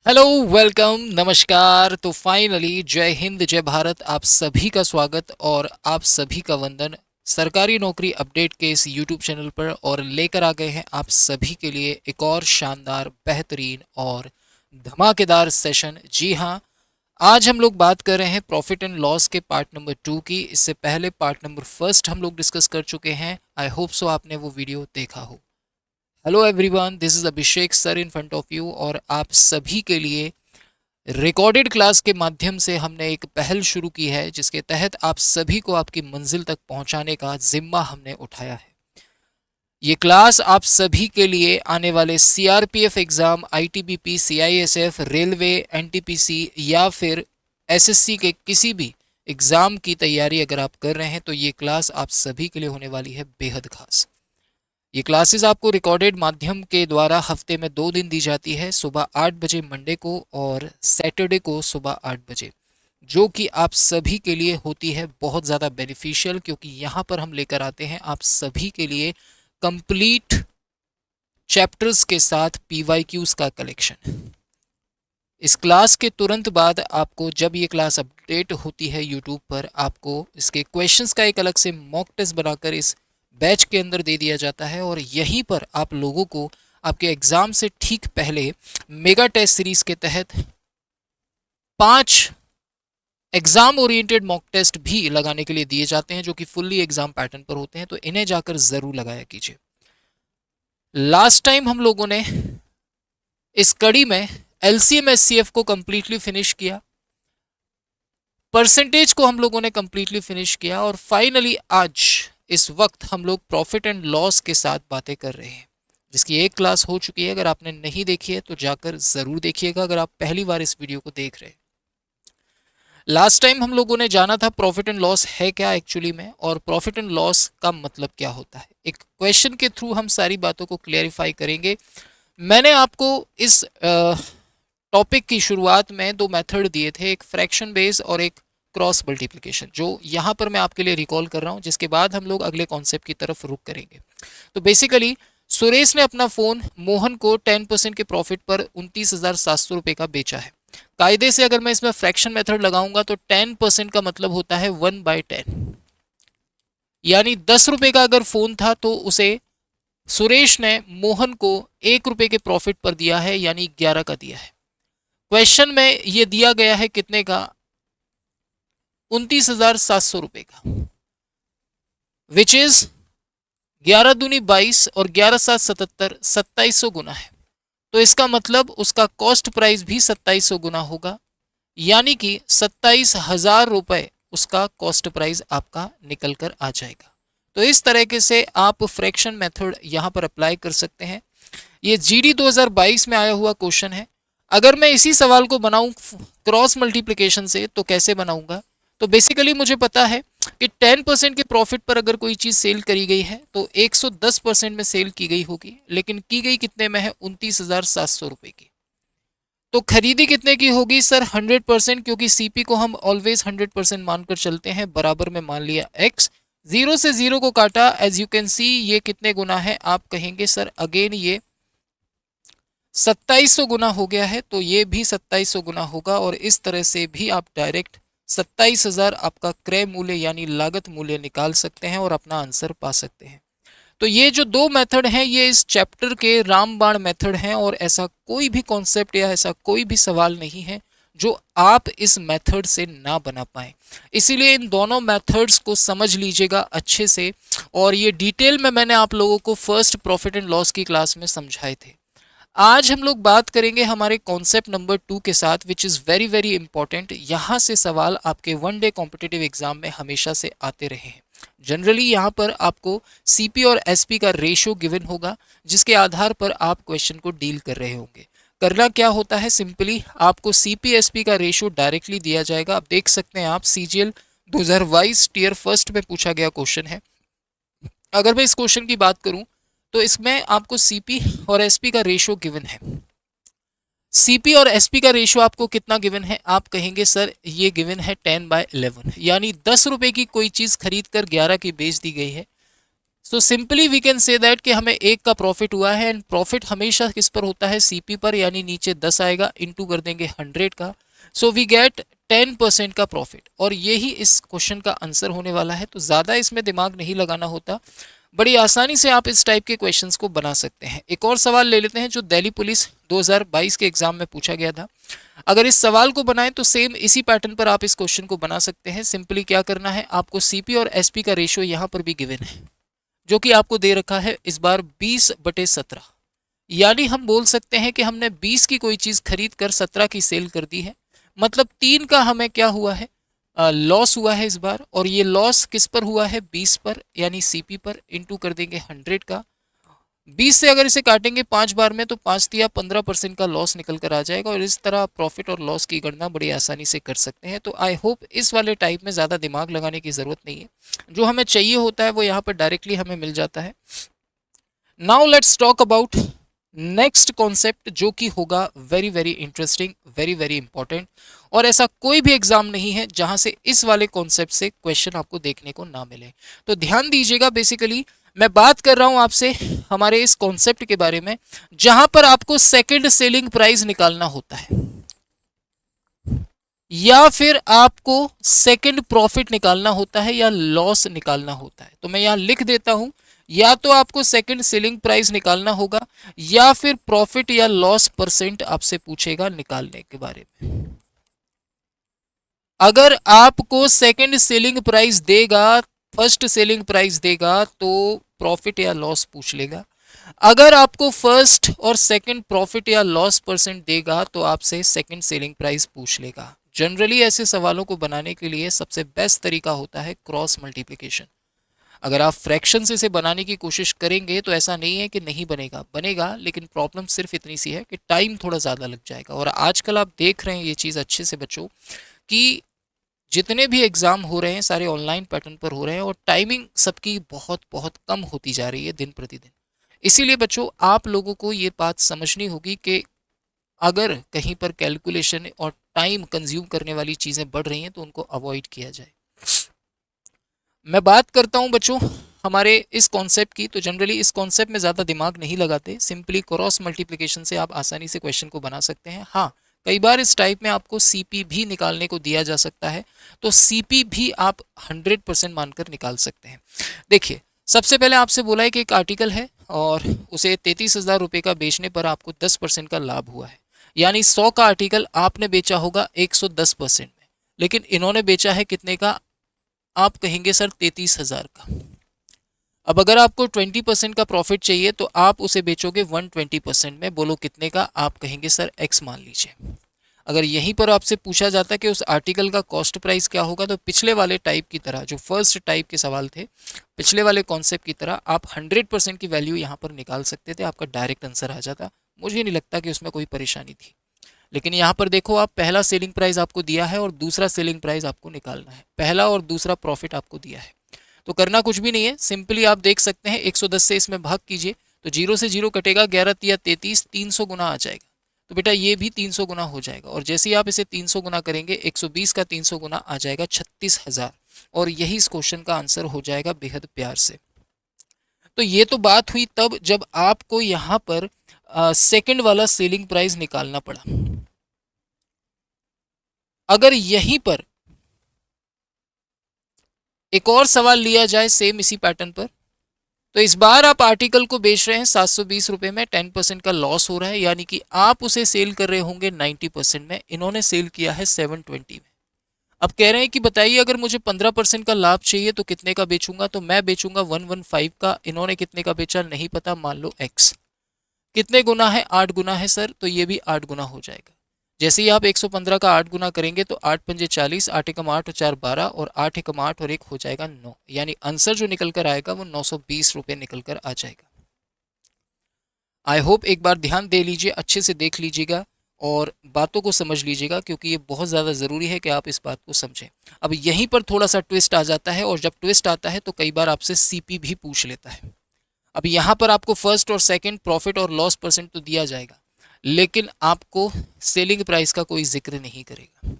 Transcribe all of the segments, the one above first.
Hello, welcome, नमस्कार। तो finally जय हिंद जय भारत, आप सभी का स्वागत और आप सभी का वंदन सरकारी नौकरी अपडेट के इस यूट्यूब चैनल पर। और लेकर आ गए हैं आप सभी के लिए एक और शानदार, बेहतरीन और धमाकेदार सेशन। जी हाँ, आज हम लोग बात कर रहे हैं प्रॉफिट एंड लॉस के पार्ट नंबर 2 की। इससे पहले पार्ट नंबर फर्स्ट हम लोग डिस्कस कर चुके हैं। आई होप सो आपने वो वीडियो देखा हो। Hello everyone, this is Abhishek sir in front of you, और आप सभी के लिए रिकॉर्डेड क्लास के माध्यम से हमने एक पहल शुरू की है, जिसके तहत आप सभी को आपकी मंजिल तक पहुंचाने का जिम्मा हमने उठाया है। ये क्लास आप सभी के लिए आने वाले CRPF exam, ITBP, CISF, railway, NTPC या फिर एसएससी के किसी भी एग्ज़ाम की तैयारी अगर आप कर रहे हैं तो ये क्लास आप सभी के लिए होने वाली है बेहद खास। ये क्लासेस आपको रिकॉर्डेड माध्यम के द्वारा हफ्ते में 2 दिन दी जाती है, सुबह 8 बजे मंडे को और सैटरडे को सुबह 8 बजे, जो कि आप सभी के लिए होती है बहुत ज़्यादा बेनिफिशियल, क्योंकि यहाँ पर हम लेकर आते हैं आप सभी के लिए कंप्लीट चैप्टर्स के साथ पीवाईक्यूज का कलेक्शन। इस क्लास के तुरंत बाद आपको, जब ये क्लास अपडेट होती है यूट्यूब पर, आपको इसके क्वेश्चंस का एक अलग से मॉक टेस्ट बनाकर इस बैच के अंदर दे दिया जाता है। और यहीं पर आप लोगों को आपके एग्ज़ाम से ठीक पहले मेगा टेस्ट सीरीज के तहत 5 एग्ज़ाम ओरिएंटेड मॉक टेस्ट भी लगाने के लिए दिए जाते हैं, जो कि फुल्ली एग्ज़ाम पैटर्न पर होते हैं। तो इन्हें जाकर ज़रूर लगाया कीजिए। लास्ट टाइम हम लोगों ने इस कड़ी में एलसीएम एससीएफ को कंप्लीटली फिनिश किया, परसेंटेज को हम लोगों ने कंप्लीटली फिनिश किया, और फाइनली आज इस वक्त हम लोग प्रॉफिट एंड लॉस के साथ बातें कर रहे हैं, जिसकी एक क्लास हो चुकी है। अगर आपने नहीं देखी है तो जाकर ज़रूर देखिएगा, अगर आप पहली बार इस वीडियो को देख रहे हैं। लास्ट टाइम हम लोगों ने जाना था प्रॉफिट एंड लॉस है क्या एक्चुअली में, और प्रॉफिट एंड लॉस का मतलब क्या होता है। एक क्वेश्चन के थ्रू हम सारी बातों को क्लियरिफाई करेंगे। मैंने आपको इस टॉपिक की शुरुआत में 2 मेथड दिए थे, एक फ्रैक्शन बेस और एक क्रॉस मल्टीप्लिकेशन, जो यहाँ पर मैं आपके लिए रिकॉल कर रहा हूँ, जिसके बाद हम लोग अगले कॉन्सेप्ट की तरफ रुक करेंगे। तो बेसिकली सुरेश ने अपना फ़ोन मोहन को 10% के प्रॉफिट पर 29,700 रुपये का बेचा है। कायदे से अगर मैं इसमें फ्रैक्शन मेथड लगाऊंगा तो 10% का मतलब होता है 1/10, यानी 10 रुपये का अगर फ़ोन था तो उसे सुरेश ने मोहन को 1 रुपये के प्रॉफिट पर दिया है, यानी 11 का दिया है। क्वेश्चन में ये दिया गया है कितने का, 29,700 रुपये का, विच इज 11 दूनी 22 और 11×7 = 2700 गुना है। तो इसका मतलब उसका कॉस्ट प्राइस भी 2700 गुना होगा, यानी कि 27,000 रुपये उसका कॉस्ट प्राइस आपका निकल कर आ जाएगा। तो इस तरीके से आप फ्रैक्शन मेथड यहाँ पर अप्लाई कर सकते हैं। ये जीडी 2022 में आया हुआ क्वेश्चन है। अगर मैं इसी सवाल को बनाऊं क्रॉस मल्टीप्लिकेशन से तो कैसे बनाऊंगा, तो बेसिकली मुझे पता है कि 10% के प्रॉफिट पर अगर कोई चीज़ सेल करी गई है तो 110% में सेल की गई होगी, लेकिन की गई कितने में है, 29,700 रुपये की। तो खरीदी कितने की होगी सर, 100%, क्योंकि सीपी को हम ऑलवेज 100% मानकर चलते हैं। बराबर में मान लिया x, 0 से 0 को काटा, एज यू कैन सी ये कितने गुना है, आप कहेंगे सर अगेन ये 2700 गुना हो गया है, तो ये भी 2700 गुना होगा। और इस तरह से भी आप डायरेक्ट 27,000 आपका क्रय मूल्य यानी लागत मूल्य निकाल सकते हैं और अपना आंसर पा सकते हैं। तो ये जो 2 मेथड हैं ये इस चैप्टर के रामबाण मेथड हैं, और ऐसा कोई भी कॉन्सेप्ट या ऐसा कोई भी सवाल नहीं है जो आप इस मेथड से ना बना पाएँ। इसीलिए इन दोनों मेथड्स को समझ लीजिएगा अच्छे से, और ये डिटेल में मैंने आप लोगों को फर्स्ट प्रॉफिट एंड लॉस की क्लास में समझाए थे। आज हम लोग बात करेंगे हमारे कॉन्सेप्ट नंबर 2 के साथ, which is very very important. यहाँ से सवाल आपके 1 डे कॉम्पिटिटिव एग्जाम में हमेशा से आते रहे हैं। जनरली यहाँ पर आपको सीपी और एसपी का रेशो गिवन होगा, जिसके आधार पर आप क्वेश्चन को डील कर रहे होंगे। करना क्या होता है, सिंपली आपको सीपी एसपी का रेशो डायरेक्टली दिया जाएगा। आप देख सकते हैं, आप सीजीएल 2022 टीयर फर्स्ट में पूछा गया क्वेश्चन है। अगर मैं इस क्वेश्चन की बात करूं तो इसमें आपको सीपी और एसपी का रेशो गिवन है। सीपी और एसपी का रेशो आपको कितना गिवन है, आप कहेंगे सर ये गिवन है 10/11, यानी 10 रुपये की कोई चीज़ खरीद कर 11 की बेच दी गई है। So simply we can say that कि हमें 1 का प्रॉफिट हुआ है एंड प्रॉफिट हमेशा किस पर होता है, सीपी पर, यानी नीचे 10 आएगा, इनटू कर देंगे 100 का, सो वी गेट 10% का प्रॉफिट। और यही इस क्वेश्चन का आंसर होने वाला है। तो ज़्यादा इसमें दिमाग नहीं लगाना होता, बड़ी आसानी से आप इस टाइप के क्वेश्चंस को बना सकते हैं। एक और सवाल ले लेते हैं जो दिल्ली पुलिस 2022 के एग्जाम में पूछा गया था। अगर इस सवाल को बनाएं तो सेम इसी पैटर्न पर आप इस क्वेश्चन को बना सकते हैं। सिंपली क्या करना है, आपको सीपी और एसपी का रेशियो यहाँ पर भी गिवन है, जो कि आपको दे रखा है इस बार 20/17। यानी हम बोल सकते हैं कि हमने 20 की कोई चीज़ खरीद कर 17 की सेल कर दी है, मतलब 3 का हमें क्या हुआ है, लॉस हुआ है इस बार। और ये लॉस किस पर हुआ है, 20 पर, यानी सीपी पर, इनटू कर देंगे 100 का। 20 से अगर इसे काटेंगे 5 बार में तो 5 या 15% का लॉस निकल कर आ जाएगा। और इस तरह प्रॉफिट और लॉस की गणना बड़ी आसानी से कर सकते हैं। तो आई होप इस वाले टाइप में ज़्यादा दिमाग लगाने की ज़रूरत नहीं है, जो हमें चाहिए होता है वो यहाँ पर डायरेक्टली हमें मिल जाता है। Now let's talk about next concept, जो कि होगा very very interesting, very very important. और ऐसा कोई भी एग्जाम नहीं है जहां से इस वाले कॉन्सेप्ट से क्वेश्चन आपको देखने को ना मिले। तो ध्यान दीजिएगा, बेसिकली मैं बात कर रहा हूं आपसे हमारे इस कॉन्सेप्ट के बारे में, जहां पर आपको सेकंड सेलिंग प्राइस निकालना होता है या फिर आपको सेकंड प्रॉफिट निकालना होता है या लॉस निकालना होता है। तो मैं यहां लिख देता हूं, या तो आपको सेकंड सेलिंग प्राइस निकालना होगा या फिर प्रॉफिट या लॉस परसेंट आपसे पूछेगा निकालने के बारे में। अगर आपको सेकंड सेलिंग प्राइस देगा, फर्स्ट सेलिंग प्राइस देगा, तो प्रॉफिट या लॉस पूछ लेगा। अगर आपको फर्स्ट और सेकंड प्रॉफिट या लॉस परसेंट देगा तो आपसे सेकंड सेलिंग प्राइस पूछ लेगा। जनरली ऐसे सवालों को बनाने के लिए सबसे बेस्ट तरीका होता है क्रॉस मल्टीप्लिकेशन। अगर आप फ्रैक्शन से इसे बनाने की कोशिश करेंगे तो ऐसा नहीं है कि नहीं बनेगा, बनेगा, लेकिन प्रॉब्लम सिर्फ इतनी सी है कि टाइम थोड़ा ज़्यादा लग जाएगा। और आजकल आप देख रहे हैं ये चीज़ अच्छे से बच्चों, कि जितने भी एग्ज़ाम हो रहे हैं सारे ऑनलाइन पैटर्न पर हो रहे हैं और टाइमिंग सबकी बहुत बहुत कम होती जा रही है दिन प्रतिदिन। इसीलिए बच्चों आप लोगों को ये बात समझनी होगी कि अगर कहीं पर कैलकुलेशन और टाइम कंज्यूम करने वाली चीज़ें बढ़ रही हैं तो उनको अवॉइड किया जाए। मैं बात करता हूं बच्चों हमारे इस कॉन्सेप्ट की, तो जनरली इस कॉन्सेप्ट में ज़्यादा दिमाग नहीं लगाते, सिंपली क्रॉस मल्टीप्लिकेशन से आप आसानी से क्वेश्चन को बना सकते हैं। हाँ, कई बार इस टाइप में आपको सीपी भी निकालने को दिया जा सकता है, तो सीपी भी आप 100% मानकर निकाल सकते हैं। देखिए, सबसे पहले आपसे बोला है कि एक आर्टिकल है और उसे 33,000 रुपये का बेचने पर आपको 10% का लाभ हुआ है, यानी 100 का आर्टिकल आपने बेचा होगा 110% में, लेकिन इन्होंने बेचा है कितने का, आप कहेंगे सर 33,000 का। अब अगर आपको 20% का प्रॉफिट चाहिए तो आप उसे बेचोगे 120% में, बोलो कितने का, आप कहेंगे सर एक्स मान लीजिए। अगर यहीं पर आपसे पूछा जाता कि उस आर्टिकल का कॉस्ट प्राइस क्या होगा, तो पिछले वाले टाइप की तरह, जो फर्स्ट टाइप के सवाल थे, पिछले वाले कॉन्सेप्ट की तरह आप 100% की वैल्यू यहाँ पर निकाल सकते थे, आपका डायरेक्ट आंसर आ जाता। मुझे नहीं लगता कि उसमें कोई परेशानी थी। लेकिन यहाँ पर देखो, आप पहला सेलिंग प्राइस आपको दिया है और दूसरा सेलिंग प्राइस आपको निकालना है, पहला और दूसरा प्रॉफिट आपको दिया है। तो करना कुछ भी नहीं है, सिंपली आप देख सकते हैं 110 से इसमें भाग कीजिए तो 0 से 0 कटेगा, 11 या 33, 300 गुना आ जाएगा। तो बेटा ये भी 300 गुना हो जाएगा, और जैसे ही आप इसे 300 गुना करेंगे 120 का 300 गुना आ जाएगा 36,000, और यही इस क्वेश्चन का आंसर हो जाएगा बेहद प्यार से। तो ये तो बात हुई तब जब आपको यहाँ पर सेकंड वाला सेलिंग प्राइस निकालना पड़ा। अगर यहीं पर एक और सवाल लिया जाए सेम इसी पैटर्न पर, तो इस बार आप आर्टिकल को बेच रहे हैं 720 रुपये में, 10% का लॉस हो रहा है, यानी कि आप उसे सेल कर रहे होंगे 90% में, इन्होंने सेल किया है 720 में। अब कह रहे हैं कि बताइए अगर मुझे 15% का लाभ चाहिए तो कितने का बेचूंगा, तो मैं बेचूंगा 115 का, इन्होंने कितने का बेचा नहीं पता, मान लो x। कितने गुना है, 8 गुना है सर, तो ये भी 8 गुना हो जाएगा। जैसे ही आप 115 का 8 गुना करेंगे तो 8 पंजे 40, 8 एकम 8 और 4 12, और 8 एकम 8 और 1 हो जाएगा 9, यानी आंसर जो निकल कर आएगा वो 920 रुपये निकल कर आ जाएगा। आई होप एक बार ध्यान दे लीजिए, अच्छे से देख लीजिएगा और बातों को समझ लीजिएगा, क्योंकि ये बहुत ज़्यादा ज़रूरी है कि आप इस बात को समझें। अब यहीं पर थोड़ा सा ट्विस्ट आ जाता है, और जब ट्विस्ट आता है तो कई बार आपसे सीपी भी पूछ लेता है। अब यहाँ पर आपको फर्स्ट और सेकंड प्रॉफिट और लॉस परसेंट तो दिया जाएगा, लेकिन आपको सेलिंग प्राइस का कोई जिक्र नहीं करेगा।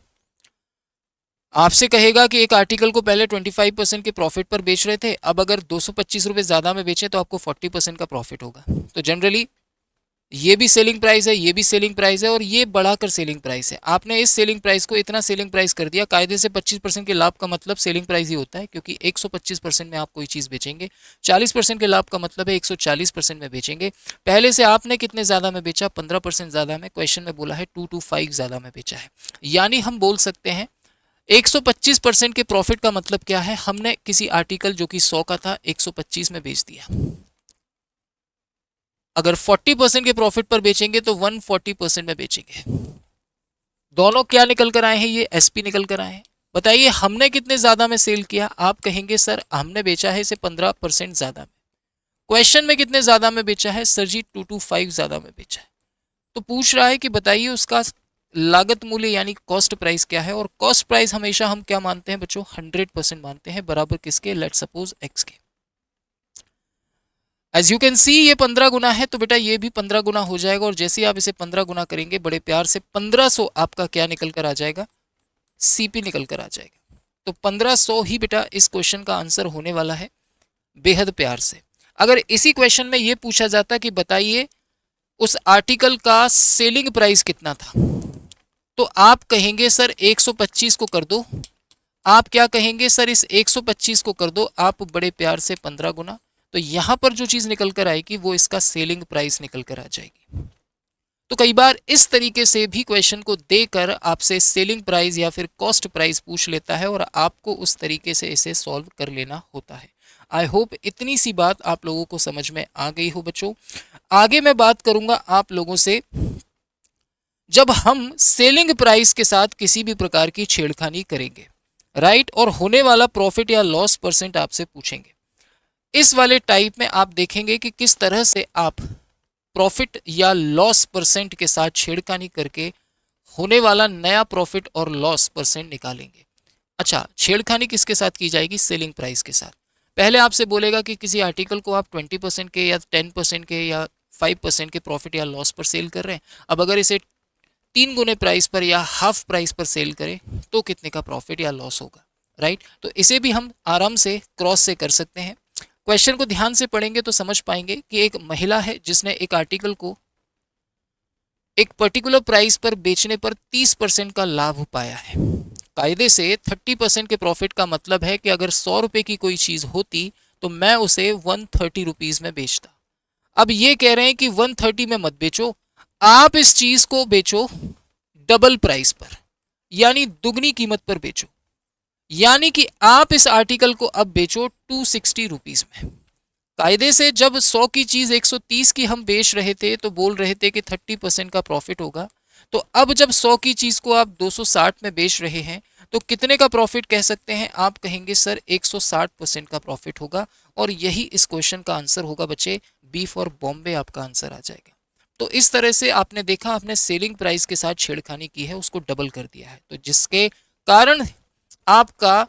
आपसे कहेगा कि एक आर्टिकल को पहले 25% के प्रॉफिट पर बेच रहे थे, अब अगर 225 रुपये ज़्यादा में बेचें तो आपको 40% का प्रॉफिट होगा। तो जनरली ये भी सेलिंग प्राइस है, ये भी सेलिंग प्राइस है और ये बढ़ाकर सेलिंग प्राइस है। आपने इस सेलिंग प्राइस को इतना सेलिंग प्राइस कर दिया, कायदे से 25% के लाभ का मतलब सेलिंग प्राइस ही होता है, क्योंकि 125% में आप कोई चीज़ बेचेंगे। 40% के लाभ का मतलब है 140% में बेचेंगे। पहले से आपने कितने ज़्यादा में बेचा? 15% ज़्यादा में। क्वेश्चन में बोला है 225 ज़्यादा में बेचा है। यानी हम बोल सकते हैं 125% के प्रॉफिट का मतलब क्या है? हमने किसी आर्टिकल जो कि 100 का था 125 में बेच दिया। अगर 40% के प्रॉफिट पर बेचेंगे तो 140% में बेचेंगे। दोनों क्या निकल कर आए हैं? ये एसपी निकल कर आए हैं। बताइए हमने कितने ज्यादा में सेल किया? आप कहेंगे सर हमने बेचा है इसे 15% ज्यादा में। क्वेश्चन में कितने ज्यादा में बेचा है? सर जी 225 ज्यादा में बेचा है। तो पूछ रहा है कि बताइए उसका लागत मूल्य यानी कॉस्ट प्राइस क्या है। और कॉस्ट प्राइस हमेशा हम क्या मानते हैं बच्चों? 100% मानते हैं, बराबर किसके? लेट सपोज एक्स के। एज यू कैन सी ये 15 गुना है, तो बेटा ये भी 15 गुना हो जाएगा। और जैसे ही आप इसे 15 गुना करेंगे बड़े प्यार से 1500 आपका क्या निकल कर आ जाएगा? सीपी निकल कर आ जाएगा। तो 1500 ही बेटा इस क्वेश्चन का आंसर होने वाला है, बेहद प्यार से। अगर इसी क्वेश्चन में ये पूछा जाता कि बताइए उस आर्टिकल का सेलिंग प्राइस कितना था, तो आप कहेंगे सर 125 को कर दो। आप क्या कहेंगे? सर इस 125 को कर दो आप बड़े प्यार से 15 गुना। तो यहां पर जो चीज निकल कर आएगी वो इसका सेलिंग प्राइस निकल कर आ जाएगी। तो कई बार इस तरीके से भी क्वेश्चन को देकर आपसे सेलिंग प्राइस या फिर कॉस्ट प्राइस पूछ लेता है और आपको उस तरीके से इसे सॉल्व कर लेना होता है। आई होप इतनी सी बात आप लोगों को समझ में आ गई हो बच्चों। आगे मैं बात करूंगा आप लोगों से, जब हम सेलिंग प्राइस के साथ किसी भी प्रकार की छेड़खानी करेंगे, राइट, और होने वाला प्रॉफिट या लॉस परसेंट आपसे पूछेंगे। इस वाले टाइप में आप देखेंगे कि किस तरह से आप प्रॉफिट या लॉस परसेंट के साथ छेड़खानी करके होने वाला नया प्रॉफिट और लॉस परसेंट निकालेंगे। अच्छा, छेड़खानी किसके साथ की जाएगी? सेलिंग प्राइस के साथ। पहले आपसे बोलेगा कि किसी आर्टिकल को आप 20% के या 10% के या 5% के प्रॉफिट या लॉस पर सेल कर रहे हैं। अब अगर इसे 3 गुने प्राइस पर या हाफ प्राइस पर सेल करें तो कितने का प्रॉफिट या लॉस होगा, राइट। तो इसे भी हम आराम से क्रॉस से कर सकते हैं। क्वेश्चन को ध्यान से पढ़ेंगे तो समझ पाएंगे कि एक महिला है जिसने एक आर्टिकल को एक पर्टिकुलर प्राइस पर बेचने पर 30% का लाभ पाया है। कायदे से 30% के प्रॉफिट का मतलब है कि अगर 100 रुपए की कोई चीज होती तो मैं उसे 130 रुपीज में बेचता। अब ये कह रहे हैं कि 130 में मत बेचो, आप इस चीज को बेचो डबल प्राइस पर, यानी दुगनी कीमत पर बेचो। यानी कि आप इस आर्टिकल को अब बेचो 260 रुपीज में। कायदे से जब 100 की चीज 130 की हम बेच रहे थे तो बोल रहे थे कि 30% का प्रॉफिट होगा। तो अब जब 100 की चीज को आप 260 में बेच रहे हैं तो कितने का प्रॉफिट कह सकते हैं? आप कहेंगे सर 160% का प्रॉफिट होगा। और यही इस क्वेश्चन का आंसर होगा बच्चे, बी फॉर बॉम्बे आपका आंसर आ जाएगा। तो इस तरह से आपने देखा, आपने सेलिंग प्राइस के साथ छेड़खानी की है, उसको डबल कर दिया है, तो जिसके कारण आपका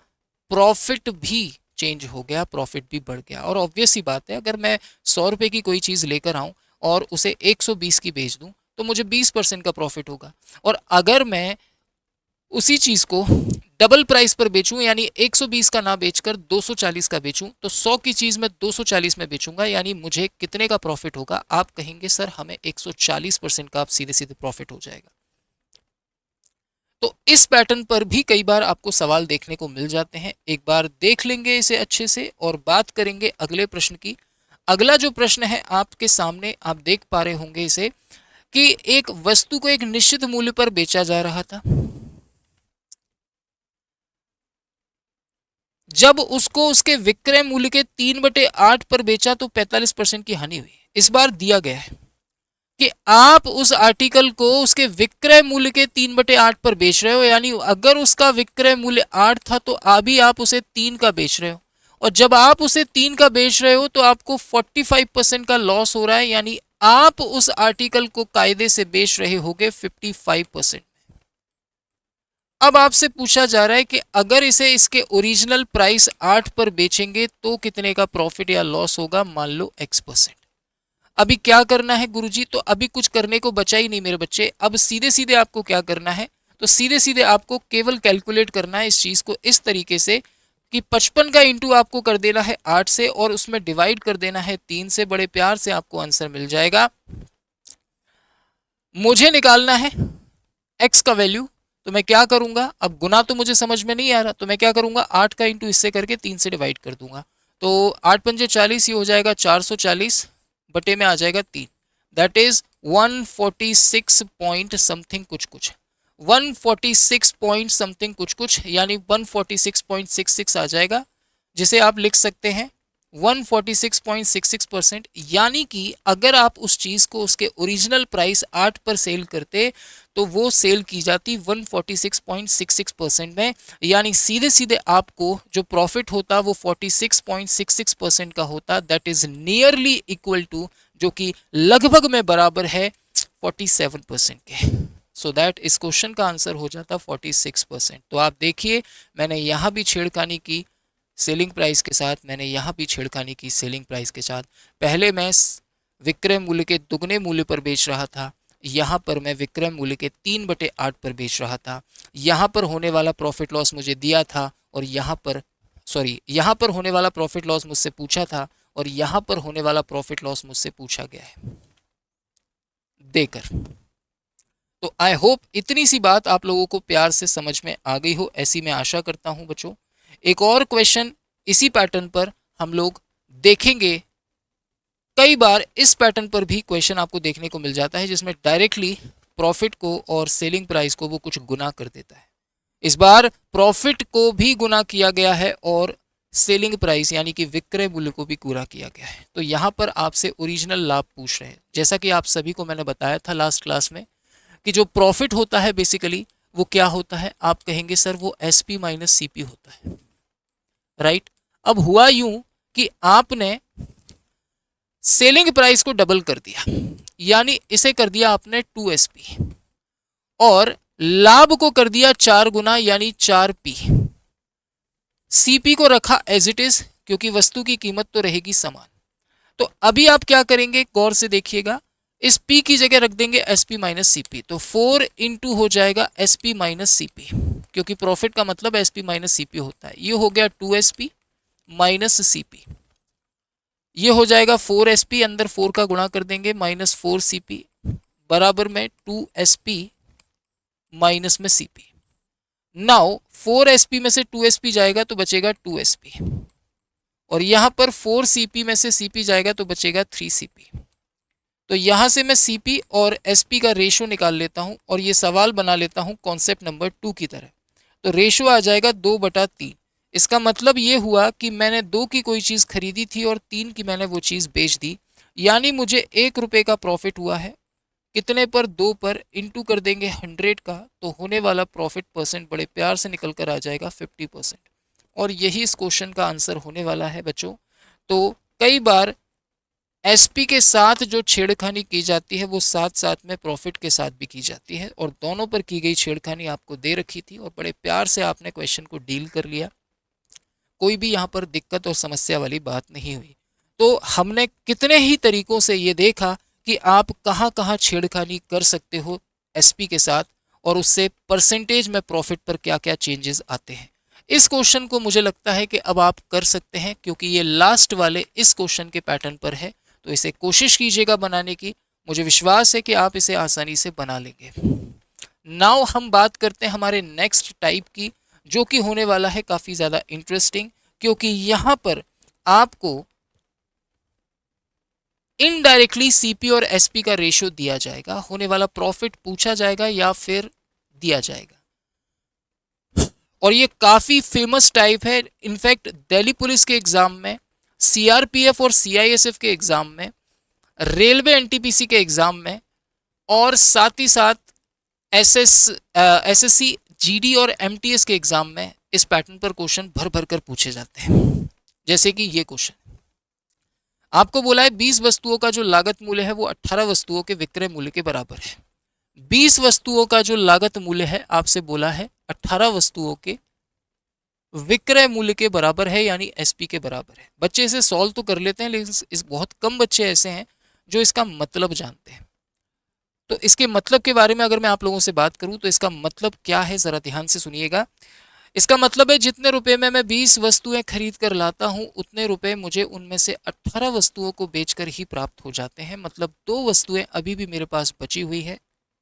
प्रॉफिट भी चेंज हो गया, प्रॉफिट भी बढ़ गया। और ऑब्वियस सी बात है, अगर मैं 100 रुपए की कोई चीज़ लेकर आऊँ और उसे 120 की बेच दूँ तो मुझे 20% का प्रॉफिट होगा। और अगर मैं उसी चीज़ को डबल प्राइस पर बेचूं, यानी 120 का ना बेचकर 240 का बेचूं, तो 100 की चीज़ मैं 240 में बेचूंगा, यानी मुझे कितने का प्रॉफिट होगा? आप कहेंगे सर हमें 140% का आप सीधे सीधे प्रॉफिट हो जाएगा। तो इस पैटर्न पर भी कई बार आपको सवाल देखने को मिल जाते हैं। एक बार देख लेंगे इसे अच्छे से और बात करेंगे अगले प्रश्न की। अगला जो प्रश्न है आपके सामने, आप देख पा रहे होंगे इसे, कि एक वस्तु को एक निश्चित मूल्य पर बेचा जा रहा था। जब उसको उसके विक्रय मूल्य के 3/8 पर बेचा तो 45% की हानि हुई। इस बार दिया गया है कि आप उस आर्टिकल को उसके विक्रय मूल्य के 3/8 पर बेच रहे हो, यानी अगर उसका विक्रय मूल्य 8 था तो अभी आप उसे 3 का बेच रहे हो। और जब आप उसे 3 का बेच रहे हो तो आपको 45% का लॉस हो रहा है, यानी आप उस आर्टिकल को कायदे से बेच रहे होगे 55%। अब आपसे पूछा जा रहा है कि अगर इसे इसके ओरिजिनल प्राइस 8 पर बेचेंगे तो कितने का प्रॉफिट या लॉस होगा? मान लो X%। अभी क्या करना है गुरुजी? तो अभी कुछ करने को बचा ही नहीं मेरे बच्चे। अब सीधे सीधे आपको क्या करना है, तो सीधे सीधे आपको केवल कैलकुलेट करना है इस चीज़ को इस तरीके से कि 55 का इंटू आपको कर देना है 8 से और उसमें डिवाइड कर देना है 3 से। बड़े प्यार से आपको आंसर मिल जाएगा। मुझे निकालना है x का वैल्यू, तो मैं क्या करूंगा, अब गुना तो मुझे समझ में नहीं आ रहा, तो मैं क्या करूंगा 8 का इंटू इससे करके 3 से डिवाइड कर दूंगा। तो 8 पंजे 40, ये हो जाएगा 440 बटे में आ जाएगा 3, दैट इज 146 पॉइंट समथिंग कुछ कुछ, 146 पॉइंट समथिंग कुछ कुछ, यानी 146.66 आ जाएगा, जिसे आप लिख सकते हैं 146.66%। यानी कि अगर आप उस चीज़ को उसके ओरिजिनल प्राइस 8 पर सेल करते तो वो सेल की जाती 146.66% में, यानी सीधे सीधे आपको जो प्रॉफिट होता वो 46.66% का होता, that is nearly equal to, जो कि लगभग में बराबर है 47% के। सो दैट इस क्वेश्चन का आंसर हो जाता 46%। तो आप देखिए मैंने यहाँ भी छेड़खानी की सेलिंग प्राइस के साथ, मैंने यहाँ भी छेड़खानी की सेलिंग प्राइस के साथ। पहले मैं विक्रय मूल्य के दुगने मूल्य पर बेच रहा था, यहाँ पर मैं विक्रय मूल्य के 3/8 पर बेच रहा था। यहाँ पर होने वाला प्रॉफिट लॉस मुझे दिया था और यहाँ पर यहाँ पर होने वाला प्रॉफिट लॉस मुझसे पूछा था और यहाँ पर होने वाला प्रॉफिट लॉस मुझसे पूछा गया है देकर। तो आई होप इतनी सी बात आप लोगों को प्यार से समझ में आ गई हो, ऐसी मैं आशा करता हूं बच्चों। एक और क्वेश्चन इसी पैटर्न पर हम लोग देखेंगे। कई बार इस पैटर्न पर भी क्वेश्चन आपको देखने को मिल जाता है जिसमें डायरेक्टली प्रॉफिट को और सेलिंग प्राइस को वो कुछ गुना कर देता है। इस बार प्रॉफिट को भी गुना किया गया है और सेलिंग प्राइस यानी कि विक्रय मूल्य को भी पूरा किया गया है। तो यहाँ पर आपसे ओरिजिनल लाभ पूछ रहे हैं। जैसा कि आप सभी को मैंने बताया था लास्ट क्लास में कि जो प्रॉफिट होता है बेसिकली वो क्या होता है, आप कहेंगे सर वो SP माइनस CP होता है, राइट। अब हुआ यूं कि आपने सेलिंग प्राइस को डबल कर दिया, यानी इसे कर दिया आपने 2SP और लाभ को कर दिया 4 गुना यानी 4P। CP को रखा एज इट इज क्योंकि वस्तु की कीमत तो रहेगी समान। तो अभी आप क्या करेंगे, गौर से देखिएगा, इस P की जगह रख देंगे SP माइनस CP, तो 4 इंटू हो जाएगा SP माइनस CP, क्योंकि प्रॉफिट का मतलब SP माइनस CP होता है। ये हो गया 2SP माइनस CP, ये हो जाएगा 4SP, अंदर 4 का गुणा कर देंगे माइनस 4CP बराबर में 2SP माइनस में CP। नाउ 4SP में से 2SP जाएगा तो बचेगा 2SP और यहाँ पर 4CP में से CP जाएगा तो बचेगा 3CP। तो यहाँ से मैं CP और SP का रेशो निकाल लेता हूँ और ये सवाल बना लेता हूँ कॉन्सेप्ट नंबर 2 की तरह। तो रेशो आ जाएगा 2/3। इसका मतलब ये हुआ कि मैंने 2 की कोई चीज़ खरीदी थी और 3 की मैंने वो चीज़ बेच दी, यानी मुझे 1 रुपये का प्रॉफिट हुआ है। कितने पर, 2 पर, इंटू कर देंगे 100 का, तो होने वाला प्रॉफिट परसेंट बड़े प्यार से निकल कर आ जाएगा 50%। और यही इस क्वेश्चन का आंसर होने वाला है बच्चों। तो कई बार SP के साथ जो छेड़खानी की जाती है वो साथ साथ में प्रॉफिट के साथ भी की जाती है, और दोनों पर की गई छेड़खानी आपको दे रखी थी और बड़े प्यार से आपने क्वेश्चन को डील कर लिया। कोई भी यहाँ पर दिक्कत और समस्या वाली बात नहीं हुई। तो हमने कितने ही तरीकों से ये देखा कि आप कहाँ कहाँ छेड़खानी कर सकते हो SP के साथ और उससे परसेंटेज में प्रॉफिट पर क्या क्या चेंजेस आते हैं। इस क्वेश्चन को मुझे लगता है कि अब आप कर सकते हैं, क्योंकि ये लास्ट वाले इस क्वेश्चन के पैटर्न पर है। तो इसे कोशिश कीजिएगा बनाने की, मुझे विश्वास है कि आप इसे आसानी से बना लेंगे। नाउ हम बात करते हैं हमारे नेक्स्ट टाइप की, जो कि होने वाला है काफ़ी ज़्यादा इंटरेस्टिंग, क्योंकि यहाँ पर आपको इनडायरेक्टली CP और SP का रेशियो दिया जाएगा, होने वाला प्रॉफिट पूछा जाएगा या फिर दिया जाएगा। और ये काफ़ी फेमस टाइप है। इनफैक्ट दिल्ली पुलिस के एग्ज़ाम में, CRPF और CISF के एग्ज़ाम में, रेलवे NTPC के एग्ज़ाम में, और साथ ही साथ SSC GD और MTS के एग्ज़ाम में इस पैटर्न पर क्वेश्चन भर भर कर पूछे जाते हैं। जैसे कि ये क्वेश्चन आपको बोला है 20 वस्तुओं का जो लागत मूल्य है वो 18 वस्तुओं के विक्रय मूल्य के बराबर है। 20 वस्तुओं का जो लागत मूल्य है आपसे बोला है 18 वस्तुओं के विक्रय मूल्य के बराबर है, यानी SP के बराबर है। बच्चे इसे सॉल्व तो कर लेते हैं, लेकिन इस बहुत कम बच्चे ऐसे हैं जो इसका मतलब जानते हैं। तो इसके मतलब के बारे में अगर मैं आप लोगों से बात करूं तो इसका मतलब क्या है, ज़रा ध्यान से सुनिएगा। इसका मतलब है जितने रुपए में मैं 20 वस्तुएं खरीद कर लाता हूं उतने रुपए मुझे उनमें से 18 वस्तुओं को बेचकर ही प्राप्त हो जाते हैं। मतलब दो वस्तुएं अभी भी मेरे पास बची हुई है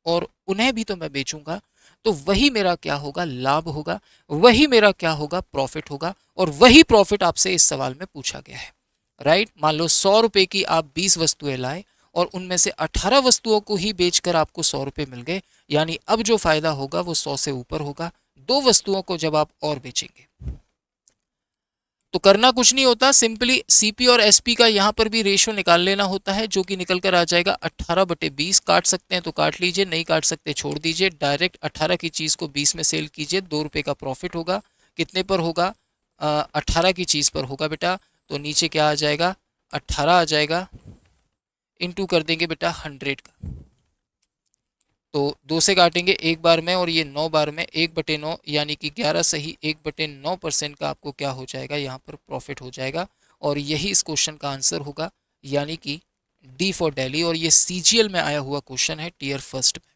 और उन्हें भी तो मैं बेचूंगा, तो वही मेरा क्या होगा, लाभ होगा, वही मेरा क्या होगा, प्रॉफिट होगा। और वही प्रॉफिट आपसे इस सवाल में पूछा गया है। राइट, मान लो 100 रुपए की आप 20 वस्तुएं लाए और उनमें से 18 वस्तुओं को ही बेचकर आपको 100 रुपए मिल गए, यानी अब जो फायदा होगा वो 100 से ऊपर होगा दो वस्तुओं को जब आप और बेचेंगे। तो करना कुछ नहीं होता, सिंपली सीपी और एसपी का यहाँ पर भी रेशियो निकाल लेना होता है, जो कि निकल कर आ जाएगा 18/20। काट सकते हैं तो काट लीजिए, नहीं काट सकते छोड़ दीजिए। डायरेक्ट 18 की चीज़ को 20 में सेल कीजिए, 2 रुपये का प्रॉफिट होगा। कितने पर होगा? 18 की चीज़ पर होगा बेटा। तो नीचे क्या आ जाएगा? 18 आ जाएगा, इंटू कर देंगे बेटा 100 का। तो 2 से काटेंगे एक बार में और ये 9 बार में, 1/9 यानी कि 11 सही 1/9% का आपको क्या हो जाएगा, यहाँ पर प्रॉफिट हो जाएगा। और यही इस क्वेश्चन का आंसर होगा, यानी कि डी फॉर दिल्ली। और ये सीजीएल में आया हुआ क्वेश्चन है, टीयर फर्स्ट में।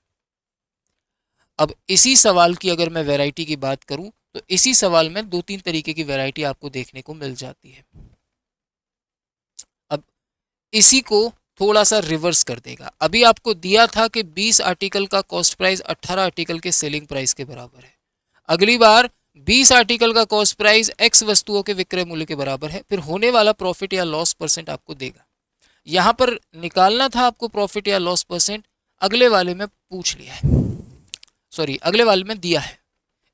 अब इसी सवाल की अगर मैं वैरायटी की बात करूं तो इसी सवाल में 2-3 तरीके की वैरायटी आपको देखने को मिल जाती है। अब इसी को थोड़ा सा रिवर्स कर देगा। अभी आपको दिया था कि 20 आर्टिकल का कॉस्ट प्राइस 18 आर्टिकल के सेलिंग प्राइस के बराबर है। अगली बार 20 आर्टिकल का कॉस्ट प्राइस एक्स वस्तुओं के विक्रय मूल्य के बराबर है, फिर होने वाला प्रॉफिट या लॉस परसेंट आपको देगा। यहां पर निकालना था आपको प्रॉफिट या लॉस परसेंट, अगले वाले में पूछ लिया है, सॉरी अगले वाले में दिया है,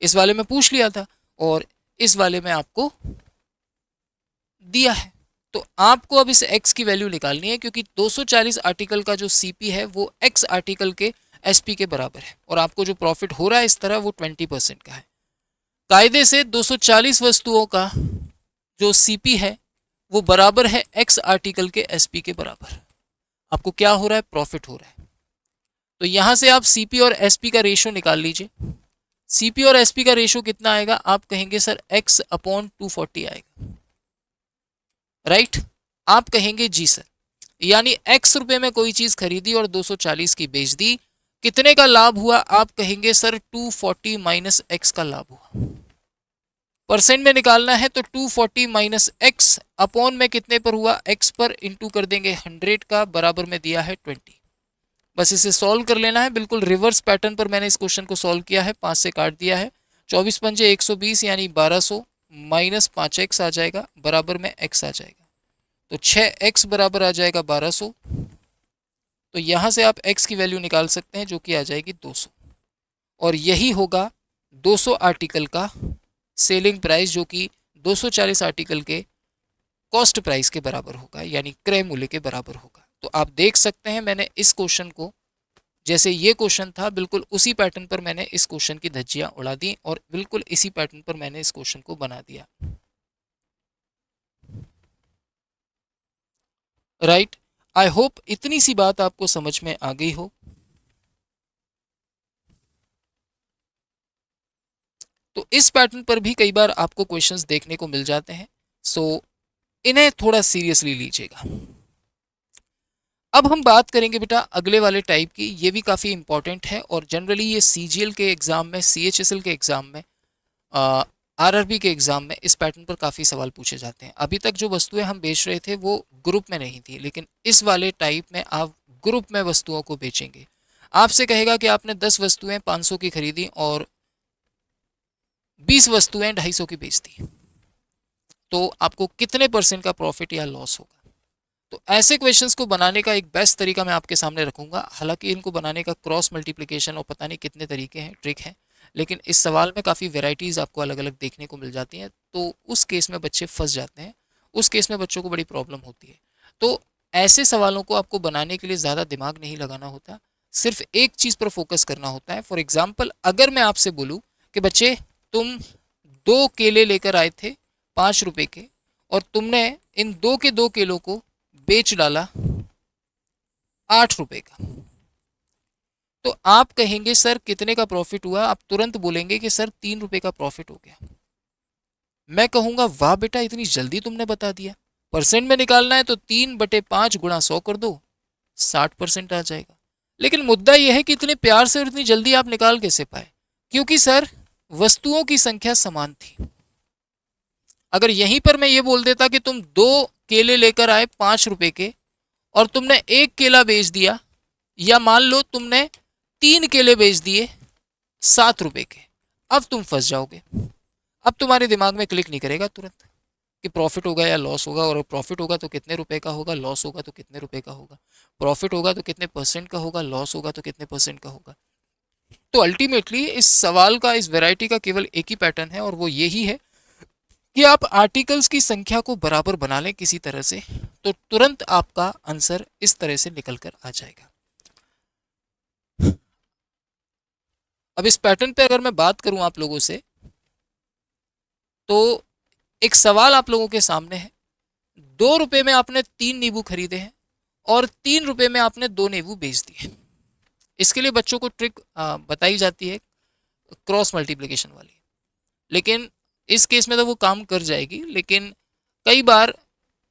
इस वाले में पूछ लिया था और इस वाले में आपको दिया है। तो आपको अब इस x की वैल्यू निकालनी है, क्योंकि 240 आर्टिकल का जो सीपी है वो x आर्टिकल के एसपी के बराबर है और आपको जो प्रॉफिट हो रहा है इस तरह वो 20% का है। कायदे से 240 वस्तुओं का जो सीपी है वो बराबर है x आर्टिकल के एसपी के बराबर। आपको क्या हो रहा है? प्रॉफिट हो रहा है। तो यहां से आप सीपी और एसपी का रेशियो निकाल लीजिए। सीपी और एसपी का रेशियो कितना आएगा? आप कहेंगे सर x/240 आएगा। राइट, आप कहेंगे जी सर, यानी x रुपए में कोई चीज खरीदी और 240 की बेच दी, कितने का लाभ हुआ? आप कहेंगे सर 240 माइनस x का लाभ हुआ। परसेंट में निकालना है तो 240 माइनस x अपॉन में कितने पर हुआ? x पर इंटू कर देंगे 100 का, बराबर में दिया है 20। बस इसे सॉल्व कर लेना है, बिल्कुल रिवर्स पैटर्न पर मैंने इस क्वेश्चन को सॉल्व किया है। 5 से काट दिया है, 24 पंजे 120 यानी 1200 माइनस 5x आ जाएगा, बराबर में x आ जाएगा। तो 6x बराबर आ जाएगा 1200। तो यहाँ से आप x की वैल्यू निकाल सकते हैं, जो कि आ जाएगी 200। और यही होगा 200 आर्टिकल का सेलिंग प्राइस, जो कि 240 आर्टिकल के कॉस्ट प्राइस के बराबर होगा, यानी क्रय मूल्य के बराबर होगा। तो आप देख सकते हैं मैंने इस क्वेश्चन को, जैसे ये क्वेश्चन था बिल्कुल उसी पैटर्न पर मैंने इस क्वेश्चन की धज्जियां उड़ा दी और बिल्कुल इसी पैटर्न पर मैंने इस क्वेश्चन को बना दिया। राइट, आई होप इतनी सी बात आपको समझ में आ गई हो। तो इस पैटर्न पर भी कई बार आपको क्वेश्चंस देखने को मिल जाते हैं, सो इन्हें थोड़ा सीरियसली लीजिएगा। अब हम बात करेंगे बेटा अगले वाले टाइप की, ये भी काफ़ी इंपॉर्टेंट है और जनरली ये सीजीएल के एग्जाम में, सीएचएसएल के एग्जाम में, आरआरबी के एग्जाम में इस पैटर्न पर काफ़ी सवाल पूछे जाते हैं। अभी तक जो वस्तुएं हम बेच रहे थे वो ग्रुप में नहीं थी, लेकिन इस वाले टाइप में आप ग्रुप में वस्तुओं को बेचेंगे। आपसे कहेगा कि आपने 10 वस्तुएं 500 की खरीदी और 20 वस्तुएं 250 की बेच दी, तो आपको कितने परसेंट का प्रॉफिट या लॉस होगा? तो ऐसे क्वेश्चंस को बनाने का एक बेस्ट तरीका मैं आपके सामने रखूंगा। हालांकि इनको बनाने का क्रॉस मल्टीप्लिकेशन और पता नहीं कितने तरीके हैं, ट्रिक हैं, लेकिन इस सवाल में काफ़ी वेराइटीज़ आपको अलग अलग देखने को मिल जाती हैं। तो उस केस में बच्चे फंस जाते हैं, उस केस में बच्चों को बड़ी प्रॉब्लम होती है। तो ऐसे सवालों को आपको बनाने के लिए ज़्यादा दिमाग नहीं लगाना होता, सिर्फ एक चीज़ पर फोकस करना होता है। फॉर एग्जाम्पल, अगर मैं आपसे बोलूँ कि बच्चे तुम 2 केले लेकर आए थे 5 रुपए के और तुमने इन 2 के 2 केलों को बेच डाला 8 रुपए का, तो आप कहेंगे सर कितने का प्रॉफिट हुआ? आप तुरंत बोलेंगे कि सर 3 रुपए का प्रॉफिट हो गया। मैं कहूंगा वाह बेटा, इतनी जल्दी तुमने बता दिया। परसेंट में निकालना है तो 3/5 गुणा 100 कर दो, 60% आ जाएगा। लेकिन मुद्दा यह है कि इतने प्यार से और इतनी जल्दी आप निकाल कैसे पाए? क्योंकि सर वस्तुओं की संख्या समान थी। अगर यहीं पर मैं ये बोल देता कि तुम 2 केले लेकर आए 5 रुपए के और तुमने 1 केला बेच दिया, या मान लो तुमने 3 केले बेच दिए 7 रुपए के, अब तुम फंस जाओगे। अब तुम्हारे दिमाग में क्लिक नहीं करेगा तुरंत कि प्रॉफिट होगा या लॉस होगा, और प्रॉफिट होगा तो कितने रुपए का होगा, लॉस होगा तो कितने रुपए का होगा, प्रॉफिट होगा तो कितने परसेंट का होगा, लॉस होगा तो कितने परसेंट का होगा। तो अल्टीमेटली इस सवाल का, इस वैरायटी का केवल एक ही पैटर्न है, और वो यही है कि आप आर्टिकल्स की संख्या को बराबर बना लें किसी तरह से, तो तुरंत आपका आंसर इस तरह से निकल कर आ जाएगा। अब इस पैटर्न पे अगर मैं बात करूं आप लोगों से, तो एक सवाल आप लोगों के सामने है। 2 रुपए में आपने 3 नींबू खरीदे हैं और 3 रुपए में आपने 2 नींबू बेच दिए। इसके लिए बच्चों को ट्रिक बताई जाती है क्रॉस मल्टीप्लिकेशन वाली, लेकिन इस केस में तो वो काम कर जाएगी, लेकिन कई बार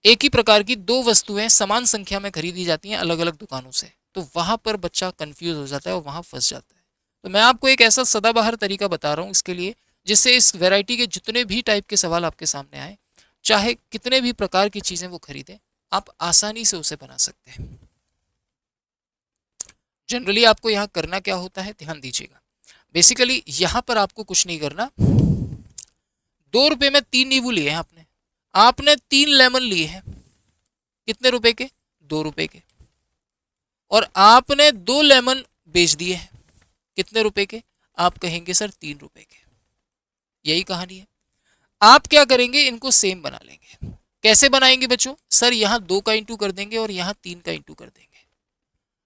एक ही प्रकार की 2 वस्तुएं समान संख्या में खरीदी जाती हैं अलग अलग दुकानों से, तो वहां पर बच्चा कंफ्यूज हो जाता है और वहां फंस जाता है। तो मैं आपको एक ऐसा सदाबहार तरीका बता रहा हूँ इसके लिए, जिससे इस वैरायटी के जितने भी टाइप के सवाल आपके सामने आए, चाहे कितने भी प्रकार की चीजें वो खरीदें, आप आसानी से उसे बना सकते हैं। जनरली आपको यहाँ करना क्या होता है, ध्यान दीजिएगा। बेसिकली यहाँ पर आपको कुछ नहीं करना। 2 रुपए में 3 नींबू लिए हैं आपने, आपने 3 लेमन लिए हैं, कितने रुपए के? 2 रुपए के। और आपने 2 लेमन बेच दिए हैं, कितने रुपए के? आप कहेंगे सर 3 रुपए के। यही कहानी है। आप क्या करेंगे, इनको सेम बना लेंगे। कैसे बनाएंगे बच्चों? सर यहाँ 2 का इंटू कर देंगे और यहाँ 3 का इंटू कर देंगे।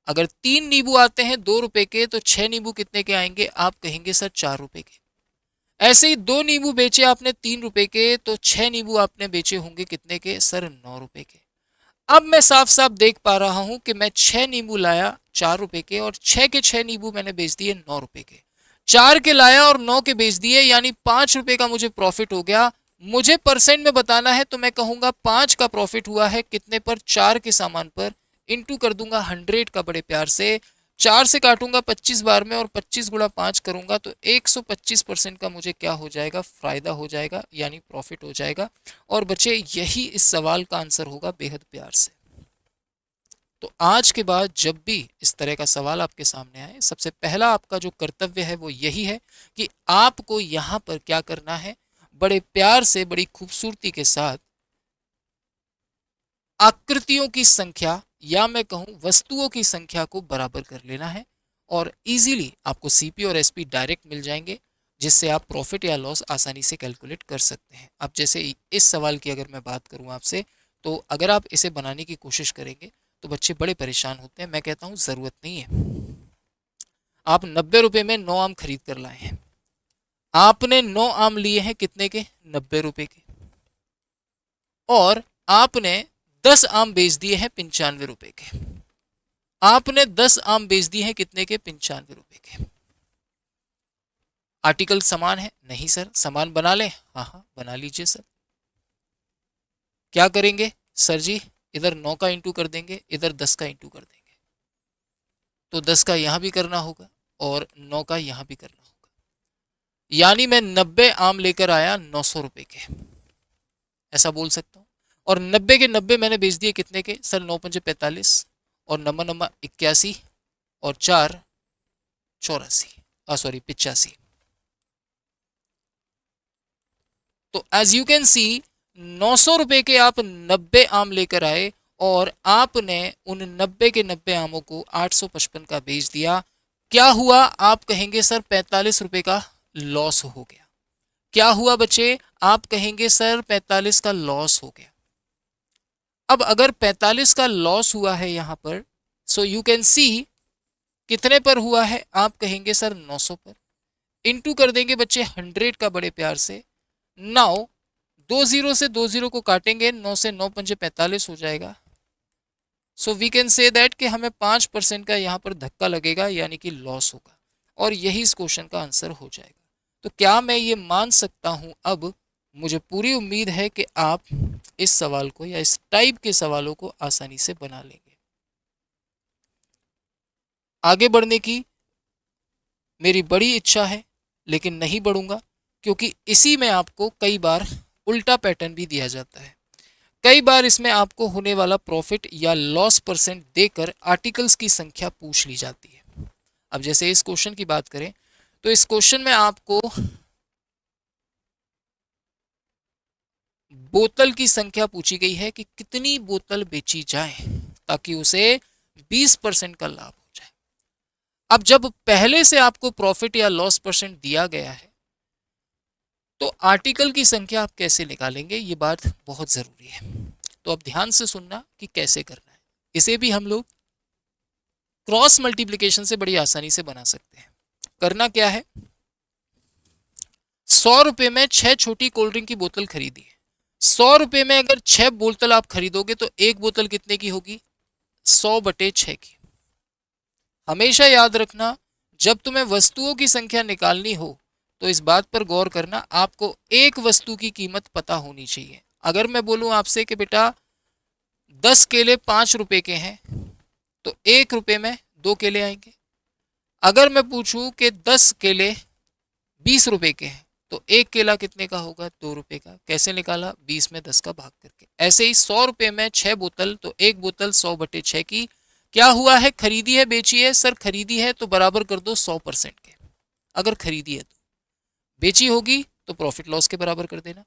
अगर 3 नींबू आते हैं 2 रुपए के, तो 6 नींबू कितने के आएंगे? आप कहेंगे सर 4 रुपए के। ऐसे ही 2 नींबू बेचे आपने 3 रुपए के, तो 6 नींबू आपने बेचे होंगे कितने के? सर 9 रुपए के। अब मैं साफ साफ देख पा रहा हूं कि मैं 6 नींबू लाया 4 रुपए के, और 6 के 6 नींबू मैंने बेच दिए 9 रुपए के। 4 के लाया और 9 के बेच दिए, यानी 5 रुपए का मुझे प्रॉफिट हो गया। मुझे परसेंट में बताना है, तो मैं कहूंगा 5 का प्रॉफिट हुआ है कितने पर? 4 के सामान पर। इंटू कर दूंगा 100 का बड़े प्यार से, 4 से काटूंगा 25 बार में, और 25 गुणा 5 करूंगा तो 125% का मुझे क्या हो जाएगा? फायदा हो जाएगा, यानी प्रॉफिट हो जाएगा। और बच्चे यही इस सवाल का आंसर होगा, बेहद प्यार से। तो आज के बाद जब भी इस तरह का सवाल आपके सामने आए, सबसे पहला आपका जो कर्तव्य है वो यही है कि आपको यहाँ पर क्या करना है, बड़े प्यार से, बड़ी खूबसूरती के साथ आकृतियों की संख्या, या मैं कहूं वस्तुओं की संख्या को बराबर कर लेना है, और इजीली आपको सीपी और एसपी डायरेक्ट मिल जाएंगे, जिससे आप प्रॉफिट या लॉस आसानी से कैलकुलेट कर सकते हैं। अब जैसे इस सवाल की अगर मैं बात करूं आपसे, तो अगर आप इसे बनाने की कोशिश करेंगे तो बच्चे बड़े परेशान होते हैं। मैं कहता हूं ज़रूरत नहीं है। आप 90 रुपए में 9 आम खरीद कर लाए हैं, आपने 9 आम लिए हैं कितने के? 90 रुपए के। और आपने 10 आम बेच दिए हैं 95 रुपए के। आपने 10 आम बेच दिए हैं कितने के? 95 रुपए के। आर्टिकल समान है? नहीं सर। समान बना लें? हाँ हाँ बना लीजिए सर। क्या करेंगे सर जी? इधर 9 का इंटू कर देंगे, इधर 10 का इंटू कर देंगे, तो 10 का यहाँ भी करना होगा और 9 का यहाँ भी करना होगा। यानी मैं 90 आम लेकर आया 900 रुपए के, ऐसा बोल सकता हूँ। और 90 के 90 मैंने बेच दिए कितने के? सर 9 पंजे 45, और नम्मा नम्मा 81, और 4 84, सॉरी 85। तो एज यू कैन सी 900 रुपए के आप 90 आम लेकर आए, और आपने उन 90 के 90 आमों को 855 का बेच दिया। क्या हुआ? आप कहेंगे सर 45 रुपए का लॉस हो गया। क्या हुआ बच्चे? आप कहेंगे सर 45 का लॉस हो गया। अब अगर 45 का लॉस हुआ है यहां पर, सो यू कैन सी कितने पर हुआ है? आप कहेंगे सर 900 पर। इंटू कर देंगे बच्चे 100 का बड़े प्यार से। नाउ 20 से 20 को काटेंगे, 9 से 9 पंजे 45 हो जाएगा। So we can say that कि हमें 5% का यहाँ पर धक्का लगेगा, यानी कि लॉस होगा, और यही इस क्वेश्चन का आंसर हो जाएगा। तो क्या मैं ये मान सकता हूँ अब? मुझे पूरी उम्मीद है कि आप इस सवाल को या इस टाइप के सवालों को आसानी से बना लेंगे। आगे बढ़ने की मेरी बड़ी इच्छा है, लेकिन नहीं बढ़ूंगा, क्योंकि इसी में आपको कई बार उल्टा पैटर्न भी दिया जाता है। कई बार इसमें आपको होने वाला प्रॉफिट या लॉस परसेंट देकर आर्टिकल्स की संख्या पूछ ली जाती है। अब जैसे इस क्वेश्चन की बात करें, तो इस क्वेश्चन में आपको बोतल की संख्या पूछी गई है कि कितनी बोतल बेची जाए ताकि उसे 20% का लाभ हो जाए। अब जब पहले से आपको प्रॉफिट या लॉस परसेंट दिया गया है, तो आर्टिकल की संख्या आप कैसे निकालेंगे, ये बात बहुत जरूरी है। तो अब ध्यान से सुनना कि कैसे करना है। इसे भी हम लोग क्रॉस मल्टीप्लिकेशन से बड़ी आसानी से बना सकते हैं। करना क्या है, 100 रुपए में 6 छोटी कोल्ड ड्रिंक की बोतल खरीदी है। 100 रुपए में अगर 6 बोतल आप खरीदोगे तो एक बोतल कितने की होगी, 100/6 की। हमेशा याद रखना, जब तुम्हें वस्तुओं की संख्या निकालनी हो तो इस बात पर गौर करना, आपको एक वस्तु की कीमत पता होनी चाहिए। अगर मैं बोलूं आपसे कि बेटा 10 केले 5 रुपए के हैं, तो 1 रुपए में 2 केले आएंगे। अगर मैं पूछूं कि 10 केले 20 रुपए के हैं, तो एक केला कितने का होगा, 2 रुपए का। कैसे निकाला, 20 में 10 का भाग करके। ऐसे ही 100 रुपए में 6 बोतल, तो एक बोतल 100/6 की। क्या हुआ है, खरीदी है बेची है, सर खरीदी है तो बराबर कर दो 100% के। अगर खरीदी है तो, बेची होगी तो प्रॉफिट लॉस के बराबर कर देना।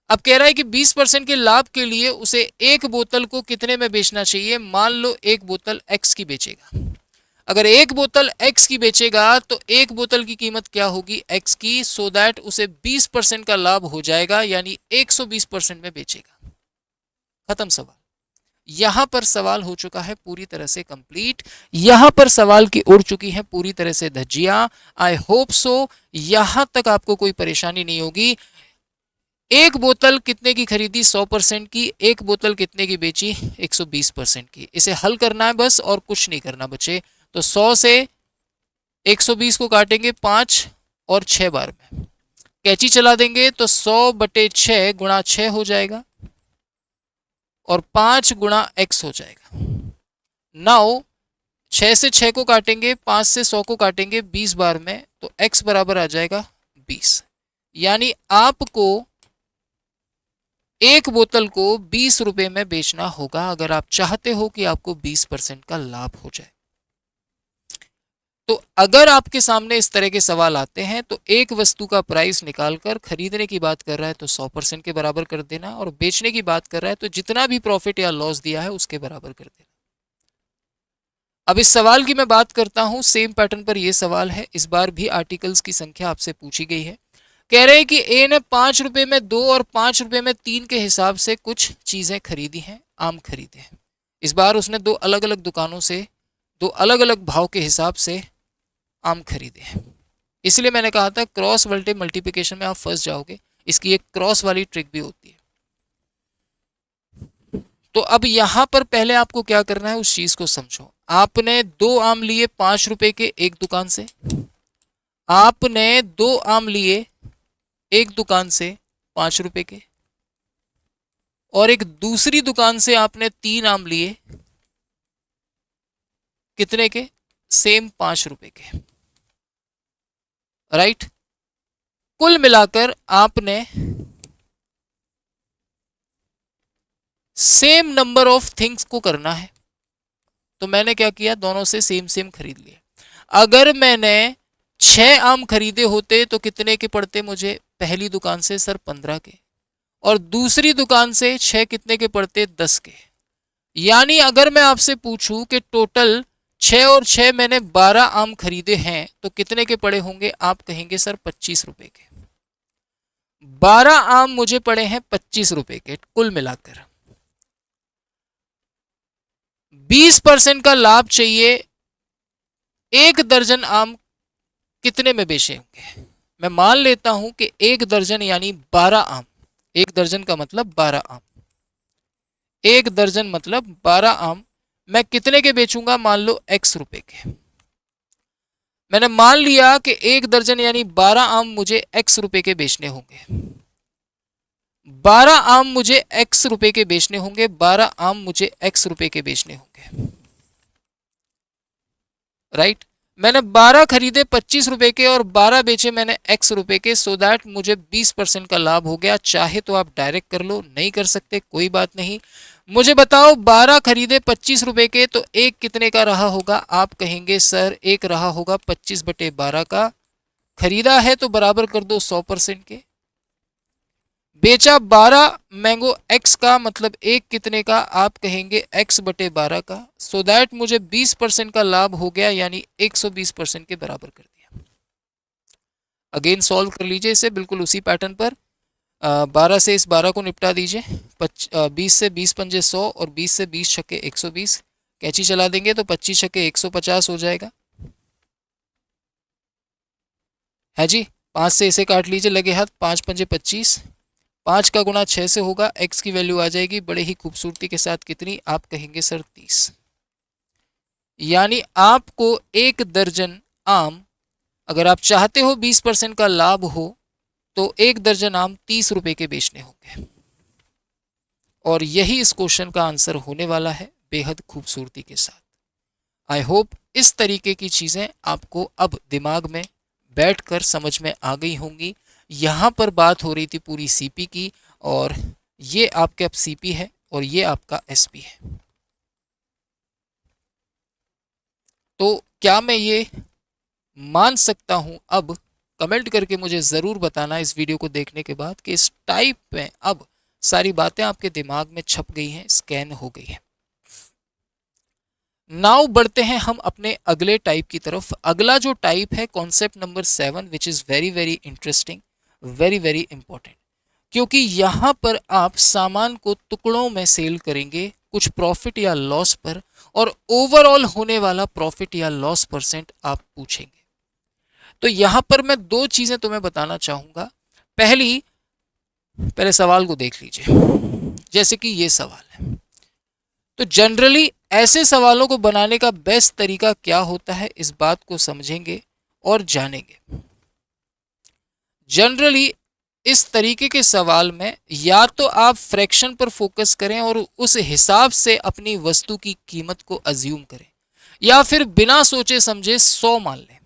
अब कह रहा है कि 20% के लाभ के लिए उसे एक बोतल को कितने में बेचना चाहिए। मान लो एक बोतल एक्स की बेचेगा। अगर एक बोतल एक्स की बेचेगा तो एक बोतल की कीमत क्या होगी, एक्स की, सो दैट उसे 20% का लाभ हो जाएगा, यानी 120% में बेचेगा। खत्म सवाल। यहां पर सवाल हो चुका है पूरी तरह से कंप्लीट। यहां पर सवाल की उड़ चुकी है पूरी तरह से धज्जियां। आई होप सो यहां तक आपको कोई परेशानी नहीं होगी। एक बोतल कितने की खरीदी, 100% की। एक बोतल कितने की बेची, 120% की। इसे हल करना है बस, और कुछ नहीं करना बच्चे। तो 100 से 120 को काटेंगे 5 और 6 बार में, कैची चला देंगे तो 100/6 गुणा 6 हो जाएगा, और 5 गुणा x हो जाएगा। नाउ 6 से 6 को काटेंगे, 5 से 100 को काटेंगे 20 बार में, तो x बराबर आ जाएगा 20। यानी आपको एक बोतल को 20 रुपए में बेचना होगा अगर आप चाहते हो कि आपको 20% का लाभ हो जाए। तो अगर आपके सामने इस तरह के सवाल आते हैं तो एक वस्तु का प्राइस निकालकर, खरीदने की बात कर रहा है तो 100% के बराबर कर देना, और बेचने की बात कर रहा है तो जितना भी प्रॉफिट या लॉस दिया है उसके बराबर कर देना। अब इस सवाल की मैं बात करता हूं, सेम पैटर्न पर यह सवाल है। इस बार भी आर्टिकल्स की संख्या आपसे पूछी गई है। कह रहे हैं कि ए ने 5 रुपए में 2 और 5 रुपए में 3 के हिसाब से कुछ चीजें खरीदी हैं, आम खरीदे हैं। इस बार उसने दो अलग अलग दुकानों से दो अलग अलग भाव के हिसाब से आम खरीदे हैं। इसलिए मैंने कहा था क्रॉस मल्टीप्लिकेशन में आप फंस जाओगे। इसकी एक क्रॉस वाली ट्रिक भी होती है। तो अब यहां पर पहले आपको क्या करना है उस चीज को समझो। आपने 2 आम लिए 5 रुपए के एक दुकान से, आपने 2 आम लिए एक दुकान से 5 रुपए के, और एक दूसरी दुकान से आपने 3 आम लिए कितने के, सेम 5 रुपए के। राइट। कुल मिलाकर आपने सेम नंबर ऑफ थिंग्स को करना है। तो मैंने क्या किया, दोनों से सेम सेम खरीद लिया। अगर मैंने 6 आम खरीदे होते तो कितने के पड़ते मुझे, पहली दुकान से सर 15 के, और दूसरी दुकान से 6 कितने के पड़ते, 10 के। यानी अगर मैं आपसे पूछूं कि टोटल 6 और 6 मैंने 12 आम खरीदे हैं तो कितने के पड़े होंगे, आप कहेंगे सर 25 रुपए के। 12 आम मुझे पड़े हैं 25 रुपए के कुल मिलाकर। 20% का लाभ चाहिए, 1 दर्जन आम कितने में बेचे होंगे। मैं मान लेता हूं कि 1 दर्जन यानी 12 आम, 1 दर्जन का मतलब 12 आम, 1 दर्जन मतलब 12 आम मैं कितने के बेचूंगा, मान लो x रुपए के। मैंने मान लिया कि 1 दर्जन यानी 12 आम मुझे x रुपए के बेचने होंगे। 12 आम मुझे x रुपए के बेचने होंगे, 12 आम मुझे x रुपए के बेचने होंगे। राइट। मैंने 12 खरीदे 25 रुपए के और 12 बेचे मैंने x रुपए के, सो दैट मुझे 20% का लाभ हो गया। चाहे तो आप डायरेक्ट कर लो, नहीं कर सकते कोई बात नहीं। मुझे बताओ 12 खरीदे 25 रुपए के तो एक कितने का रहा होगा? आप कहेंगे सर एक रहा होगा 25/12 का। खरीदा है तो बराबर कर दो 100% के। बेचा 12 मैंगो x का, मतलब एक कितने का? आप कहेंगे x/12 का। सो दैट मुझे 20% का लाभ हो गया, यानी 120% के बराबर कर दिया। अगेन सॉल्व कर लीजिए इसे बिल्कुल उसी पैटर्न पर। 12 से इस 12 को निपटा दीजिए। 20 से 20 पंजे 100 और 20 से 20 छक्के 120। कैंची चला देंगे तो 25 छक्के 150 हो जाएगा, है जी। 5 से इसे काट लीजिए लगे हाथ, 5 पंजे 25। 5 का गुणा 6 से होगा, x की वैल्यू आ जाएगी बड़े ही खूबसूरती के साथ कितनी? आप कहेंगे सर 30। यानी आपको 1 दर्जन आम, अगर आप चाहते हो 20% का लाभ हो तो 1 दर्जन आम 30 रुपए के बेचने होंगे। और यही इस क्वेश्चन का आंसर होने वाला है बेहद खूबसूरती के साथ। आई होप इस तरीके की चीज़ें आपको अब दिमाग में बैठकर समझ में आ गई होंगी। यहाँ पर बात हो रही थी पूरी सीपी की, और ये आपके अब सीपी है और ये आपका एसपी है। तो क्या मैं ये मान सकता हूँ अब? कमेंट करके मुझे ज़रूर बताना इस वीडियो को देखने के बाद कि इस टाइप में अब सारी बातें आपके दिमाग में छप गई हैं, स्कैन हो गई हैं। नाउ बढ़ते हैं हम अपने अगले टाइप की तरफ। अगला जो टाइप है concept number 7, which is very very interesting, very very important, क्योंकि यहाँ पर आप सामान को टुकड़ों में सेल करेंगे कुछ प्रॉफिट या लॉस पर, और ओवरऑल होने वाला प्रॉफिट या लॉस परसेंट आप पूछेंगे। तो यहाँ पर मैं दो चीज़ें तुम्हें बताना चाहूँगा। पहले सवाल को देख लीजिए, जैसे कि ये सवाल है। तो जनरली ऐसे सवालों को बनाने का बेस्ट तरीका क्या होता है, इस बात को समझेंगे और जानेंगे। जनरली इस तरीके के सवाल में या तो आप फ्रैक्शन पर फोकस करें और उस हिसाब से अपनी वस्तु की कीमत को अज्यूम करें, या फिर बिना सोचे समझे 100 मान लें।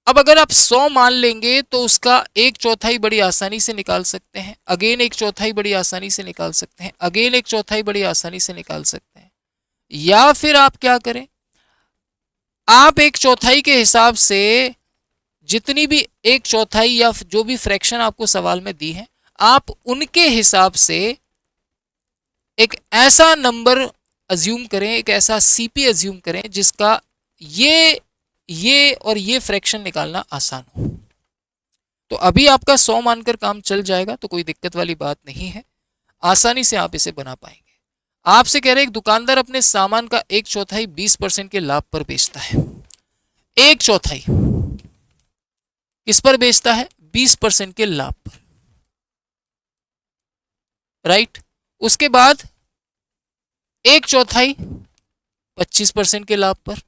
अब अगर आप 100 मान लेंगे तो उसका 1/4 बड़ी आसानी से निकाल सकते हैं, अगेन 1/4 बड़ी आसानी से निकाल सकते हैं, अगेन 1/4 बड़ी आसानी से निकाल सकते हैं। या फिर आप क्या करें, आप 1/4 के हिसाब से जितनी भी 1/4 या जो भी फ्रैक्शन आपको सवाल में दी है, आप उनके हिसाब से एक ऐसा नंबर अज्यूम करें, एक ऐसा सीपी अज्यूम करें जिसका ये और ये फ्रैक्शन निकालना आसान हो। तो अभी आपका 100 मानकर काम चल जाएगा, तो कोई दिक्कत वाली बात नहीं है, आसानी से आप इसे बना पाएंगे। आपसे कह रहे हैं एक दुकानदार अपने सामान का 1/4 20% के लाभ पर बेचता है। 1/4 किस पर बेचता है? 20% के लाभ पर, राइट। उसके बाद 1/4 25% के लाभ पर,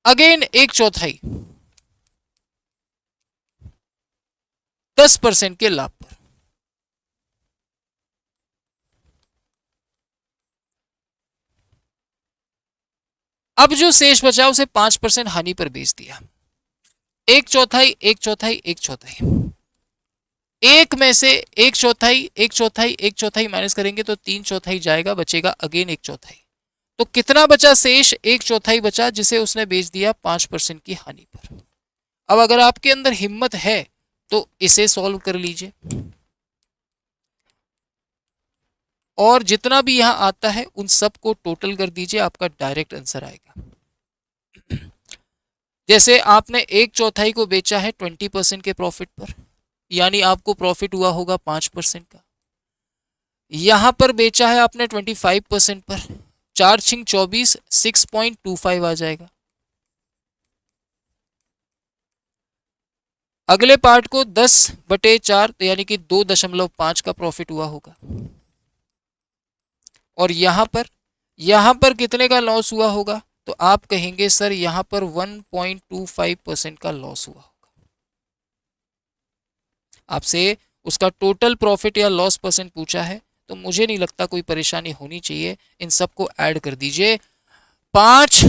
अगेन 1/4 10% के लाभ पर। अब जो शेष बचा उसे 5% हानि पर बेच दिया। 1/4 1/4 1/4, एक में से 1/4 1/4 1/4 माइनस करेंगे तो 3/4 जाएगा, बचेगा अगेन 1/4। तो कितना बचा शेष? 1/4 बचा, जिसे उसने बेच दिया 5% की हानि पर। अब अगर आपके अंदर हिम्मत है तो इसे सॉल्व कर लीजिए, और जितना भी यहां आता है उन सब को टोटल कर दीजिए, आपका डायरेक्ट आंसर आएगा। जैसे आपने 1/4 को बेचा है 20% के प्रॉफिट पर, यानी आपको प्रॉफिट हुआ होगा 5% का। यहां पर बेचा है आपने 25% पर, 4×6 = 24, 6.25 आ जाएगा। अगले पार्ट को 10/4, तो यानी कि 2.5 का प्रॉफिट हुआ होगा। और यहां पर कितने का लॉस हुआ होगा? तो आप कहेंगे सर यहां पर 1.25% का लॉस हुआ होगा। आपसे उसका टोटल प्रॉफिट या लॉस परसेंट पूछा है, तो मुझे नहीं लगता कोई परेशानी होनी चाहिए। इन सबको ऐड कर दीजिए, 5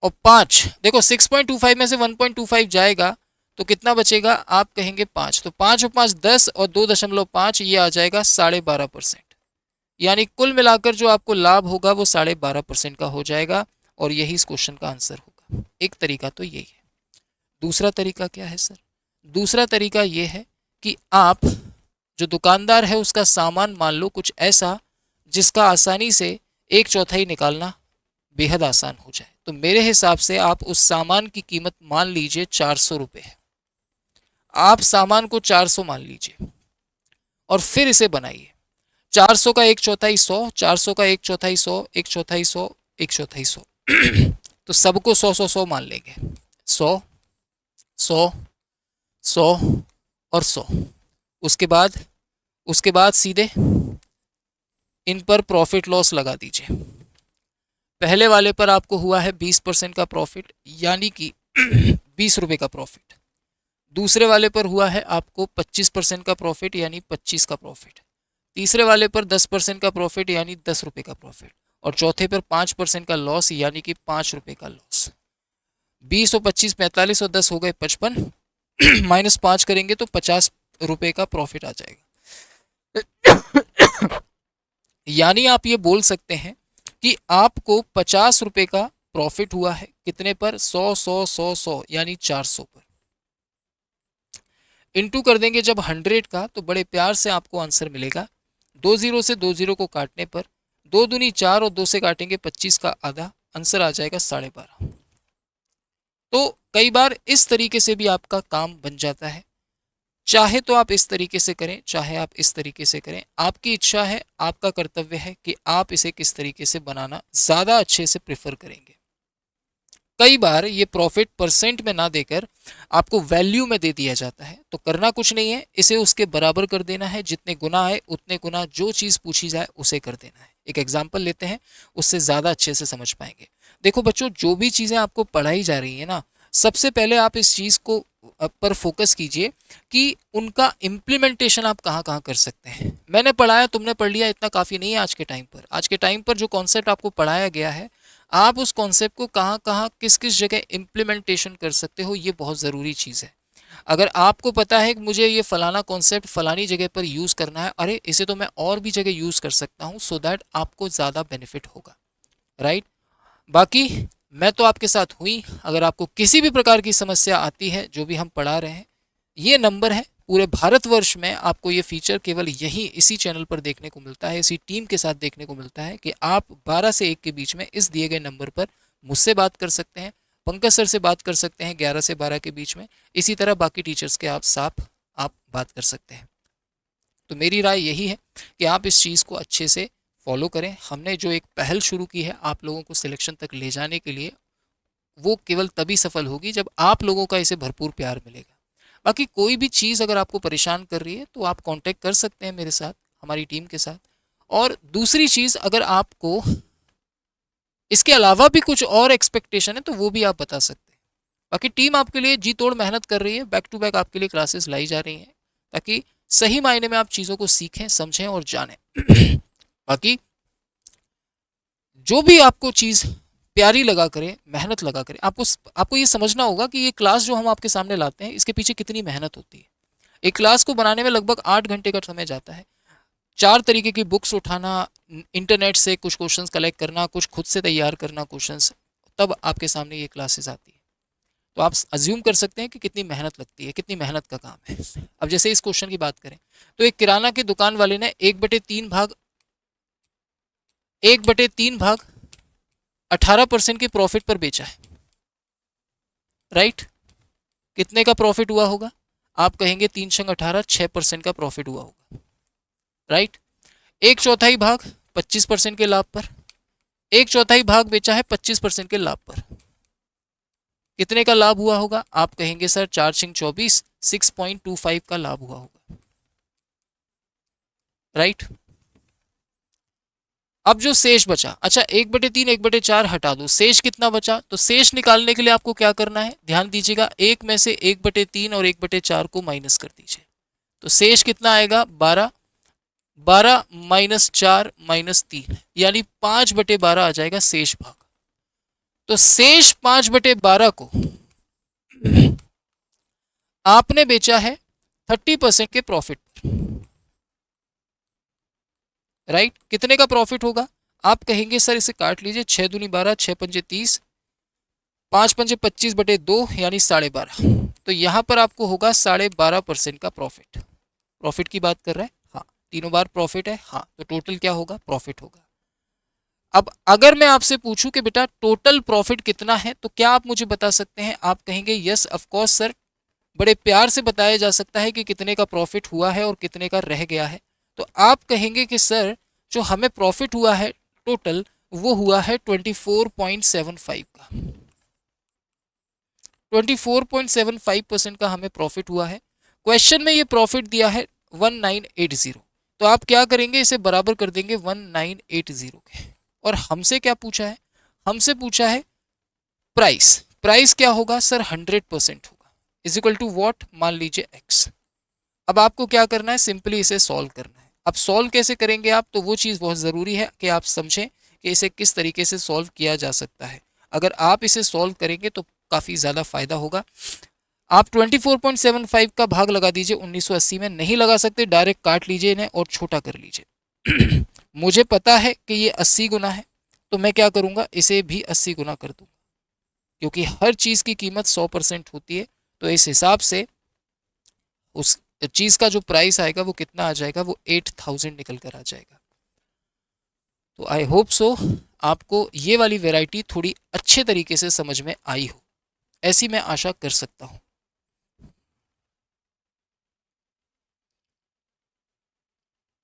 और 5, देखो 6.25 में से 1.25 जाएगा तो कितना बचेगा, आप कहेंगे 5, तो 5 और 5 10 और 2.5 ये आ जाएगा 12.5%। यानी कुल मिलाकर जो आपको लाभ होगा वो 12.5% का हो जाएगा, और यही इस क्वेश्चन का आंसर होगा। एक तरीका तो यही है। दूसरा तरीका क्या है सर? दूसरा तरीका ये है कि आप, जो दुकानदार है उसका सामान मान लो कुछ ऐसा जिसका आसानी से 1/4 निकालना बेहद आसान हो जाए, तो मेरे हिसाब से आप उस सामान की कीमत मान लीजिए 400 रुपये है। आप सामान को 400 मान लीजिए और फिर इसे बनाइए। 400 का 1/4 100, 400 का 1/4 100, 1/4 100, 1/4 100 तो सबको 100 मान लेंगे। 100 100 100 और 100। उसके बाद सीधे इन पर प्रॉफिट लॉस लगा दीजिए। पहले वाले पर आपको हुआ है 20% का प्रॉफिट, यानी कि 20 रुपये का प्रॉफिट। दूसरे वाले पर हुआ है आपको 25% का प्रॉफिट, यानी 25 का प्रॉफिट। तीसरे वाले पर 10% का प्रॉफिट, यानी 10 रुपये का प्रॉफिट। और चौथे पर 5% का लॉस, यानी कि 5 रुपये का लॉस। 20 और 25 45 और 10 हो गए 55, -5 करेंगे तो 50 रुपये का प्रॉफिट आ जाएगा। यानी आप ये बोल सकते हैं कि आपको 50 रुपये का प्रॉफिट हुआ है, कितने पर, 100 100 100 100, यानी 400 पर। इनटू कर देंगे जब 100 का, तो बड़े प्यार से आपको आंसर मिलेगा। 2 जीरो से 2 जीरो को काटने पर 2 दूनी 4 और 2 से काटेंगे 25 का आधा, आंसर आ जाएगा 12.5। तो कई बार इस तरीके से भी आपका काम बन जाता है। चाहे तो आप इस तरीके से करें, चाहे आप इस तरीके से करें, आपकी इच्छा है, आपका कर्तव्य है कि आप इसे किस तरीके से बनाना ज़्यादा अच्छे से प्रेफर करेंगे। कई बार ये प्रॉफिट परसेंट में ना देकर आपको वैल्यू में दे दिया जाता है, तो करना कुछ नहीं है, इसे उसके बराबर कर देना है। जितने गुना है उतने गुना जो चीज़ पूछी जाए उसे कर देना है। एक एग्जाम्पल लेते हैं, उससे ज़्यादा अच्छे से समझ पाएंगे। देखो बच्चों, जो भी चीज़ें आपको पढ़ाई जा रही है ना, सबसे पहले आप इस चीज़ को पर फोकस कीजिए कि उनका इम्प्लीमेंटेशन आप कहाँ कहाँ कर सकते हैं। मैंने पढ़ाया, तुमने पढ़ लिया, इतना काफ़ी नहीं है आज के टाइम पर। आज के टाइम पर जो कॉन्सेप्ट आपको पढ़ाया गया है, आप उस कॉन्सेप्ट को कहाँ कहाँ किस किस जगह इम्प्लीमेंटेशन कर सकते हो, ये बहुत ज़रूरी चीज़ है। अगर आपको पता है कि मुझे ये फलाना कॉन्सेप्ट फलानी जगह पर यूज़ करना है, अरे इसे तो मैं और भी जगह यूज़ कर सकता हूँ, सो दैट आपको ज़्यादा बेनिफिट होगा, राइट। बाकी मैं तो आपके साथ हुई। अगर आपको किसी भी प्रकार की समस्या आती है, जो भी हम पढ़ा रहे हैं, ये नंबर है। पूरे भारतवर्ष में आपको ये फीचर केवल यही इसी चैनल पर देखने को मिलता है, इसी टीम के साथ देखने को मिलता है कि आप 12 से 1 के बीच में इस दिए गए नंबर पर मुझसे बात कर सकते हैं, पंकज सर से बात कर सकते हैं 11 से 12 के बीच में। इसी तरह बाकी टीचर्स के आप बात कर सकते हैं। तो मेरी राय यही है कि आप इस चीज़ को अच्छे से फॉलो करें। हमने जो एक पहल शुरू की है आप लोगों को सिलेक्शन तक ले जाने के लिए, वो केवल तभी सफल होगी जब आप लोगों का इसे भरपूर प्यार मिलेगा। बाकी कोई भी चीज़ अगर आपको परेशान कर रही है तो आप कांटेक्ट कर सकते हैं मेरे साथ, हमारी टीम के साथ। और दूसरी चीज़, अगर आपको इसके अलावा भी कुछ और एक्सपेक्टेशन है तो वो भी आप बता सकते हैं। बाकी टीम आपके लिए जी तोड़ मेहनत कर रही है, बैक टू बैक आपके लिए क्लासेस लाई जा रही हैं, ताकि सही मायने में आप चीज़ों को सीखें, समझें और जानें। बाकी जो भी आपको चीज़ प्यारी लगा करे, मेहनत लगा करे, आपको ये समझना होगा कि ये क्लास जो हम आपके सामने लाते हैं, इसके पीछे कितनी मेहनत होती है। एक क्लास को बनाने में लगभग 8 घंटे का समय जाता है। 4 तरीके की बुक्स उठाना, इंटरनेट से कुछ क्वेश्चंस कलेक्ट करना, कुछ खुद से तैयार करना क्वेश्चंस, तब आपके सामने ये क्लासेस आती है। तो आप अज्यूम कर सकते हैं कि कितनी मेहनत लगती है, कितनी मेहनत का काम है। अब जैसे इस क्वेश्चन की बात करें, तो एक किराना की दुकान वाले ने 1/3 भाग 18% के प्रॉफिट पर बेचा है, राइट। कितने का प्रॉफिट हुआ होगा? आप कहेंगे 3×18 6% का प्रॉफिट हुआ होगा, राइट। 1/4 भाग 25% के लाभ पर, 1/4 भाग बेचा है 25% के लाभ पर, कितने का लाभ हुआ होगा? आप कहेंगे सर 4×24 6.25 का लाभ हुआ होगा, राइट। अब जो शेष बचा, अच्छा 1/3 1/4 हटा दो, शेष कितना बचा? तो शेष निकालने के लिए आपको क्या करना है, ध्यान दीजिएगा, एक में से 1/3 और 1/4 को माइनस कर दीजिए, तो शेष कितना आएगा 12, 12 माइनस 4 माइनस 3 यानी 5/12 आ जाएगा शेष भाग। तो शेष 5/12 को आपने बेचा है 30% के प्रॉफिट पर, राइट। कितने का प्रॉफिट होगा? आप कहेंगे सर इसे काट लीजिए, 6 दूनी 12, 6 पंजे 30, 5 पंजे 25/2 यानी 12.5। तो यहां पर आपको होगा 12.5% का प्रॉफिट। प्रॉफिट की बात कर रहा है, हाँ, तीनों बार प्रॉफिट है, हाँ, तो टोटल क्या होगा, प्रॉफिट होगा। अब अगर मैं आपसे पूछूं कि बेटा टोटल प्रॉफिट कितना है, तो क्या आप मुझे बता सकते हैं? आप कहेंगे यस ऑफ कोर्स सर, बड़े प्यार से बताया जा सकता है कि कितने का प्रॉफिट हुआ है और कितने का रह गया है। तो आप कहेंगे कि सर जो हमें प्रॉफिट हुआ है टोटल, वो हुआ है 24.75 का, 24.75% का हमें प्रॉफिट हुआ है। क्वेश्चन में ये प्रॉफिट दिया है 1980, तो आप क्या करेंगे, इसे बराबर कर देंगे 1980 के। और हमसे क्या पूछा है? हमसे पूछा है प्राइस। प्राइस क्या होगा सर? 100% होगा, इज इक्वल टू वॉट, मान लीजिए x। अब आपको क्या करना है, सिंपली इसे सॉल्व करना है। अब सॉल्व कैसे करेंगे आप, तो वो चीज़ बहुत ज़रूरी है कि आप समझें कि इसे किस तरीके से सॉल्व किया जा सकता है। अगर आप इसे सॉल्व करेंगे तो काफ़ी ज़्यादा फायदा होगा। आप 24.75 का भाग लगा दीजिए 1980 में, नहीं लगा सकते डायरेक्ट काट लीजिए इन्हें और छोटा कर लीजिए। मुझे पता है कि ये 80 गुना है, तो मैं क्या करूँगा, इसे भी 80 गुना कर दूँगा, क्योंकि हर चीज़ की कीमत 100% होती है। तो इस हिसाब से उस चीज़ का जो प्राइस आएगा वो कितना आ जाएगा, वो 8000 निकल कर आ जाएगा। तो आई होप सो आपको ये वाली वैरायटी थोड़ी अच्छे तरीके से समझ में आई हो, ऐसी मैं आशा कर सकता हूँ।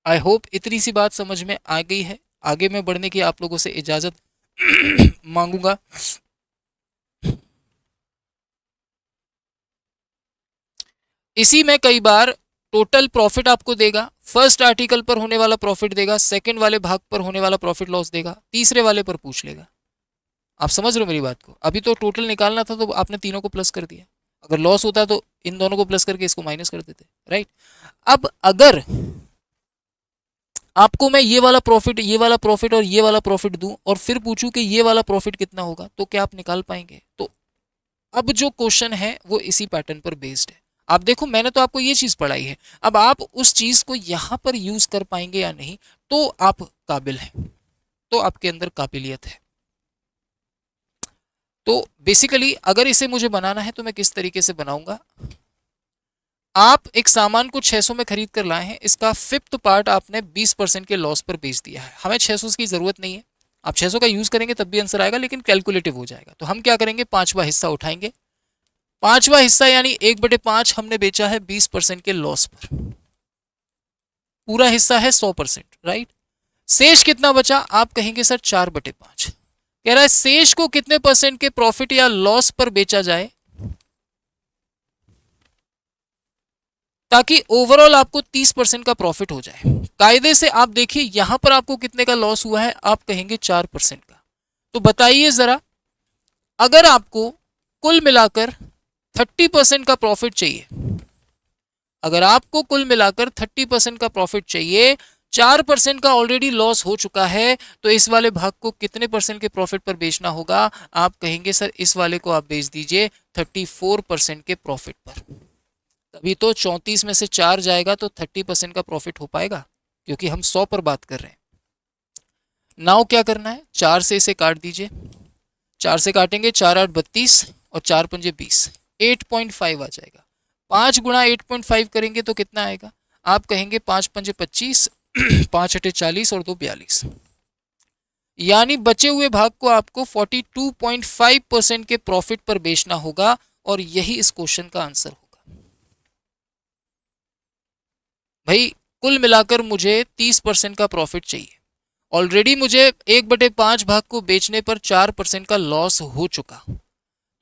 आई होप इतनी सी बात समझ में आ गई है। आगे मैं बढ़ने की आप लोगों से इजाज़त मांगूंगा। इसी में कई बार टोटल प्रॉफिट आपको देगा, फर्स्ट आर्टिकल पर होने वाला प्रॉफिट देगा, सेकंड वाले भाग पर होने वाला प्रॉफिट लॉस देगा, तीसरे वाले पर पूछ लेगा। आप समझ रहे हो मेरी बात को? अभी तो टोटल निकालना था तो आपने तीनों को प्लस कर दिया, अगर लॉस होता तो इन दोनों को प्लस करके इसको माइनस कर देते, राइट। अब अगर आपको मैं ये वाला प्रॉफिट, ये वाला प्रॉफिट और ये वाला प्रॉफिट दूं और फिर पूछूं कि ये वाला प्रॉफिट कितना होगा, तो क्या आप निकाल पाएंगे? तो अब जो क्वेश्चन है वो इसी पैटर्न पर बेस्ड है। आप देखो, मैंने तो आपको ये चीज पढ़ाई है, अब आप उस चीज को यहां पर यूज कर पाएंगे या नहीं, तो आप काबिल हैं, तो आपके अंदर काबिलियत है। तो बेसिकली अगर इसे मुझे बनाना है तो मैं किस तरीके से बनाऊंगा, आप एक सामान को 600 में खरीद कर लाए हैं, इसका 5th पार्ट आपने 20% के लॉस पर बेच दिया है। हमें 600 की जरूरत नहीं है, आप 600 का यूज करेंगे तब भी आंसर आएगा, लेकिन कैलकुलेटिव हो जाएगा। तो हम क्या करेंगे, पांचवा हिस्सा उठाएंगे। पांचवा हिस्सा यानी 1/5 हमने बेचा है 20% के लॉस पर, पूरा हिस्सा है 100%, राइट। शेष कितना बचा? आप कहेंगे सर 4/5। कह रहा है शेष को कितने परसेंट के प्रॉफिट या लॉस पर बेचा जाए ताकि ओवरऑल आपको 30% का प्रॉफिट हो जाए। कायदे से आप देखिए यहां पर आपको कितने का लॉस हुआ है, आप कहेंगे 4% का। तो बताइए जरा, अगर आपको कुल मिलाकर 30% का प्रॉफिट चाहिए, अगर आपको कुल मिलाकर 30% का प्रॉफिट चाहिए, 4% का ऑलरेडी लॉस हो चुका है, तो इस वाले भाग को कितने परसेंट के प्रॉफिट पर बेचना होगा? आप कहेंगे सर इस वाले को आप बेच दीजिए 34% के प्रॉफिट पर। तभी तो 34 में से 4 जाएगा तो 30% का प्रॉफिट हो पाएगा, क्योंकि हम 100 पर बात कर रहे हैं। नाउ क्या करना है, 4 से इसे काट दीजिए, 4 से काटेंगे, 4 8 32 और 4 पंजे 20, 8.5 आ जाएगा। 5 गुणा 8.5 करेंगे तो कितना आएगा? आप कहेंगे 5 पंजे 25, 5 अठे 40 और 2 42, यानी बचे हुए भाग को आपको 42.5% के प्रॉफिट पर बेचना होगा, और यही इस क्वेश्चन का आंसर होगा। भाई कुल मिलाकर मुझे 30% का प्रॉफिट चाहिए, ऑलरेडी मुझे 1/5 भाग को बेचने पर 4% का लॉस हो चुका,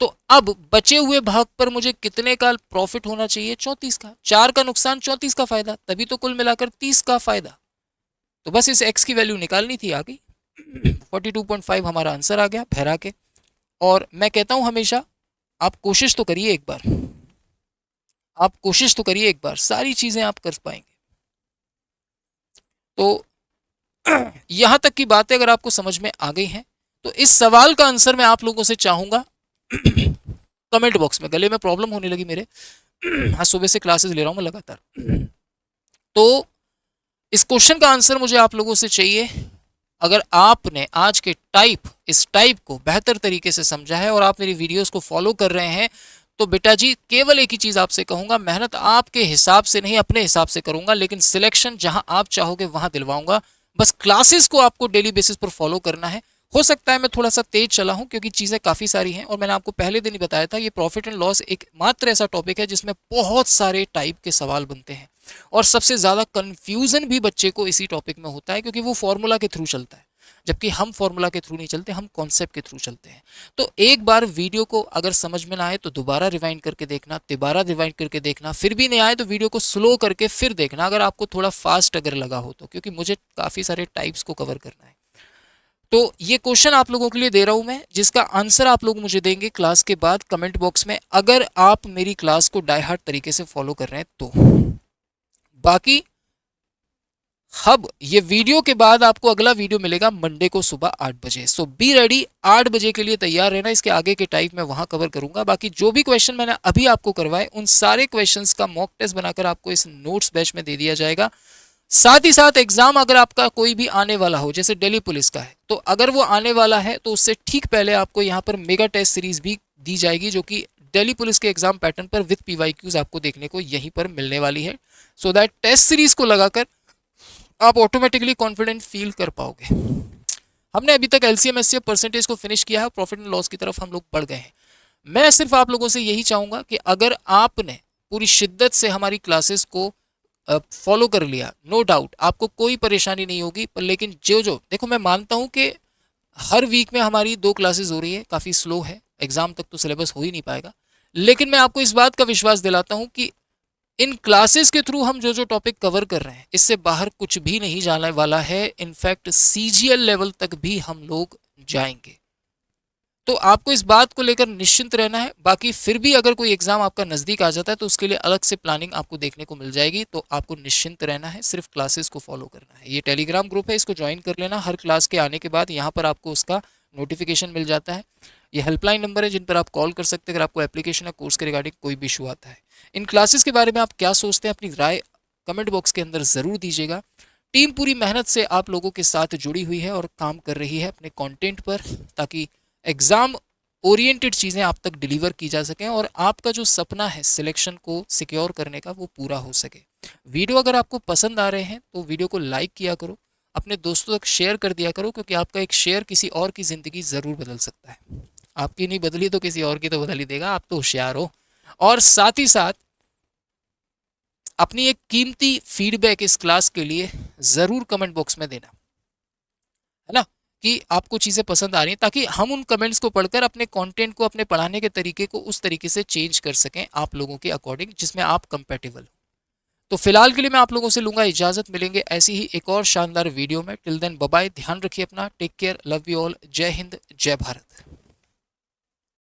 तो अब बचे हुए भाग पर मुझे कितने का प्रॉफिट होना चाहिए? 34 का। 4 का नुकसान 34 का फायदा, तभी तो कुल मिलाकर 30 का फायदा। तो बस इस x की वैल्यू निकालनी थी, आ गई। 42.5 हमारा आंसर आ गया भैरा के। और मैं कहता हूं हमेशा, आप कोशिश तो करिए एक बार, आप कोशिश तो करिए एक बार, सारी चीजें आप कर पाएंगे। तो यहां तक की बातें अगर आपको समझ में आ गई हैं, तो इस सवाल का आंसर मैं आप लोगों से चाहूंगा कमेंट बॉक्स में। गले में प्रॉब्लम होने लगी मेरे, आज सुबह से क्लासेस ले रहा हूं मैं लगातार। तो इस क्वेश्चन का आंसर मुझे आप लोगों से चाहिए। अगर आपने आज के इस टाइप को बेहतर तरीके से समझा है और आप मेरी वीडियोस को फॉलो कर रहे हैं, तो बेटा जी केवल एक ही चीज आपसे कहूंगा, मेहनत आपके हिसाब से नहीं अपने हिसाब से करूंगा, लेकिन सिलेक्शन जहां आप चाहोगे वहां दिलवाऊंगा। बस क्लासेस को आपको डेली बेसिस पर फॉलो करना है। हो सकता है मैं थोड़ा सा तेज चला हूं क्योंकि चीजें काफी सारी हैं, और मैंने आपको पहले दिन ही बताया था, ये प्रॉफिट एंड लॉस एक मात्र ऐसा टॉपिक है जिसमें बहुत सारे टाइप के सवाल बनते हैं, और सबसे ज्यादा कंफ्यूजन भी बच्चे को इसी टॉपिक में होता है क्योंकि वो फॉर्मूला के थ्रू चलता है, जबकि हम फॉर्मूला के थ्रू नहीं चलते, हम कॉन्सेप्ट के थ्रू चलते हैं। तो एक बार वीडियो को अगर समझ में ना आए तो दोबारा रिवाइंड करके देखना, दोबारा रिवाइंड करके देखना, फिर भी नहीं आए तो वीडियो को स्लो करके फिर देखना, अगर आपको थोड़ा फास्ट अगर लगा हो तो, क्योंकि मुझे काफ़ी सारे टाइप्स को कवर करना है। तो ये क्वेश्चन आप लोगों के लिए दे रहा हूं मैं, जिसका आंसर आप लोग मुझे देंगे क्लास के बाद कमेंट बॉक्स में, अगर आप मेरी क्लास को डाई हार्ड तरीके से फॉलो कर रहे हैं तो। बाकी अब ये वीडियो के बाद आपको अगला वीडियो मिलेगा मंडे को सुबह 8 बजे। सो बी रेडी, 8 बजे के लिए तैयार रहना। इसके आगे के टाइप मैं वहां कवर करूंगा। बाकी जो भी क्वेश्चन मैंने अभी आपको करवाए, उन सारे क्वेश्चंस का मॉक टेस्ट बनाकर आपको इस नोट्स बैच में दे दिया जाएगा। साथ ही साथ एग्जाम अगर आपका कोई भी आने वाला हो, जैसे दिल्ली पुलिस का है, तो अगर वो आने वाला है तो उससे ठीक पहले आपको यहाँ पर मेगा टेस्ट सीरीज भी दी जाएगी, जो कि दिल्ली पुलिस के एग्जाम पैटर्न पर विद पीवाईक्यूज आपको देखने को यहीं पर मिलने वाली है। सो दैट टेस्ट सीरीज को लगाकर आप ऑटोमेटिकली कॉन्फिडेंट फील कर पाओगे। हमने अभी तक एलसीएम एचसीएफ परसेंटेज को फिनिश किया है, प्रॉफिट एंड लॉस की तरफ हम लोग बढ़ गए हैं। मैं सिर्फ आप लोगों से यही चाहूंगा कि अगर आपने पूरी शिद्दत से हमारी क्लासेस को फॉलो कर लिया, नो डाउट आपको कोई परेशानी नहीं होगी। पर लेकिन जो जो देखो, मैं मानता हूं कि हर वीक में हमारी 2 क्लासेस हो रही है, काफ़ी स्लो है, एग्जाम तक तो सिलेबस हो ही नहीं पाएगा, लेकिन मैं आपको इस बात का विश्वास दिलाता हूं कि इन क्लासेस के थ्रू हम जो जो टॉपिक कवर कर रहे हैं, इससे बाहर कुछ भी नहीं जाने वाला है। इनफैक्ट सीजीएल लेवल तक भी हम लोग जाएंगे। तो आपको इस बात को लेकर निश्चिंत रहना है। बाकी फिर भी अगर कोई एग्जाम आपका नज़दीक आ जाता है तो उसके लिए अलग से प्लानिंग आपको देखने को मिल जाएगी। तो आपको निश्चिंत रहना है, सिर्फ क्लासेस को फॉलो करना है। ये टेलीग्राम ग्रुप है, इसको ज्वाइन कर लेना। हर क्लास के आने के बाद यहाँ पर आपको उसका नोटिफिकेशन मिल जाता है। ये हेल्पलाइन नंबर है जिन पर आप कॉल कर सकते हैं अगर आपको एप्लीकेशन या कोर्स के रिगार्डिंग कोई भी इशू आता है। इन क्लासेस के बारे में आप क्या सोचते हैं, अपनी राय कमेंट बॉक्स के अंदर ज़रूर दीजिएगा। टीम पूरी मेहनत से आप लोगों के साथ जुड़ी हुई है और काम कर रही है अपने कंटेंट पर, ताकि एग्ज़ाम ओरिएंटेड चीज़ें आप तक डिलीवर की जा सकें और आपका जो सपना है सिलेक्शन को सिक्योर करने का, वो पूरा हो सके। वीडियो अगर आपको पसंद आ रहे हैं तो वीडियो को लाइक किया करो, अपने दोस्तों तक शेयर कर दिया करो, क्योंकि आपका एक शेयर किसी और की ज़िंदगी ज़रूर बदल सकता है। आपकी नहीं बदली तो किसी और की तो बदल ही देगा, आप तो होशियार हो। और साथ ही साथ अपनी एक कीमती फीडबैक इस क्लास के लिए ज़रूर कमेंट बॉक्स में देना, है ना, कि आपको चीज़ें पसंद आ रही हैं, ताकि हम उन कमेंट्स को पढ़कर अपने कंटेंट को, अपने पढ़ाने के तरीके को उस तरीके से चेंज कर सकें आप लोगों के अकॉर्डिंग, जिसमें आप कंपेटेबल हो। तो फिलहाल के लिए मैं आप लोगों से लूंगा इजाज़त, मिलेंगे ऐसी ही एक और शानदार वीडियो में। टिल देन बाय बाय, ध्यान रखिए अपना, take care, love you all, जय हिंद जय भारत।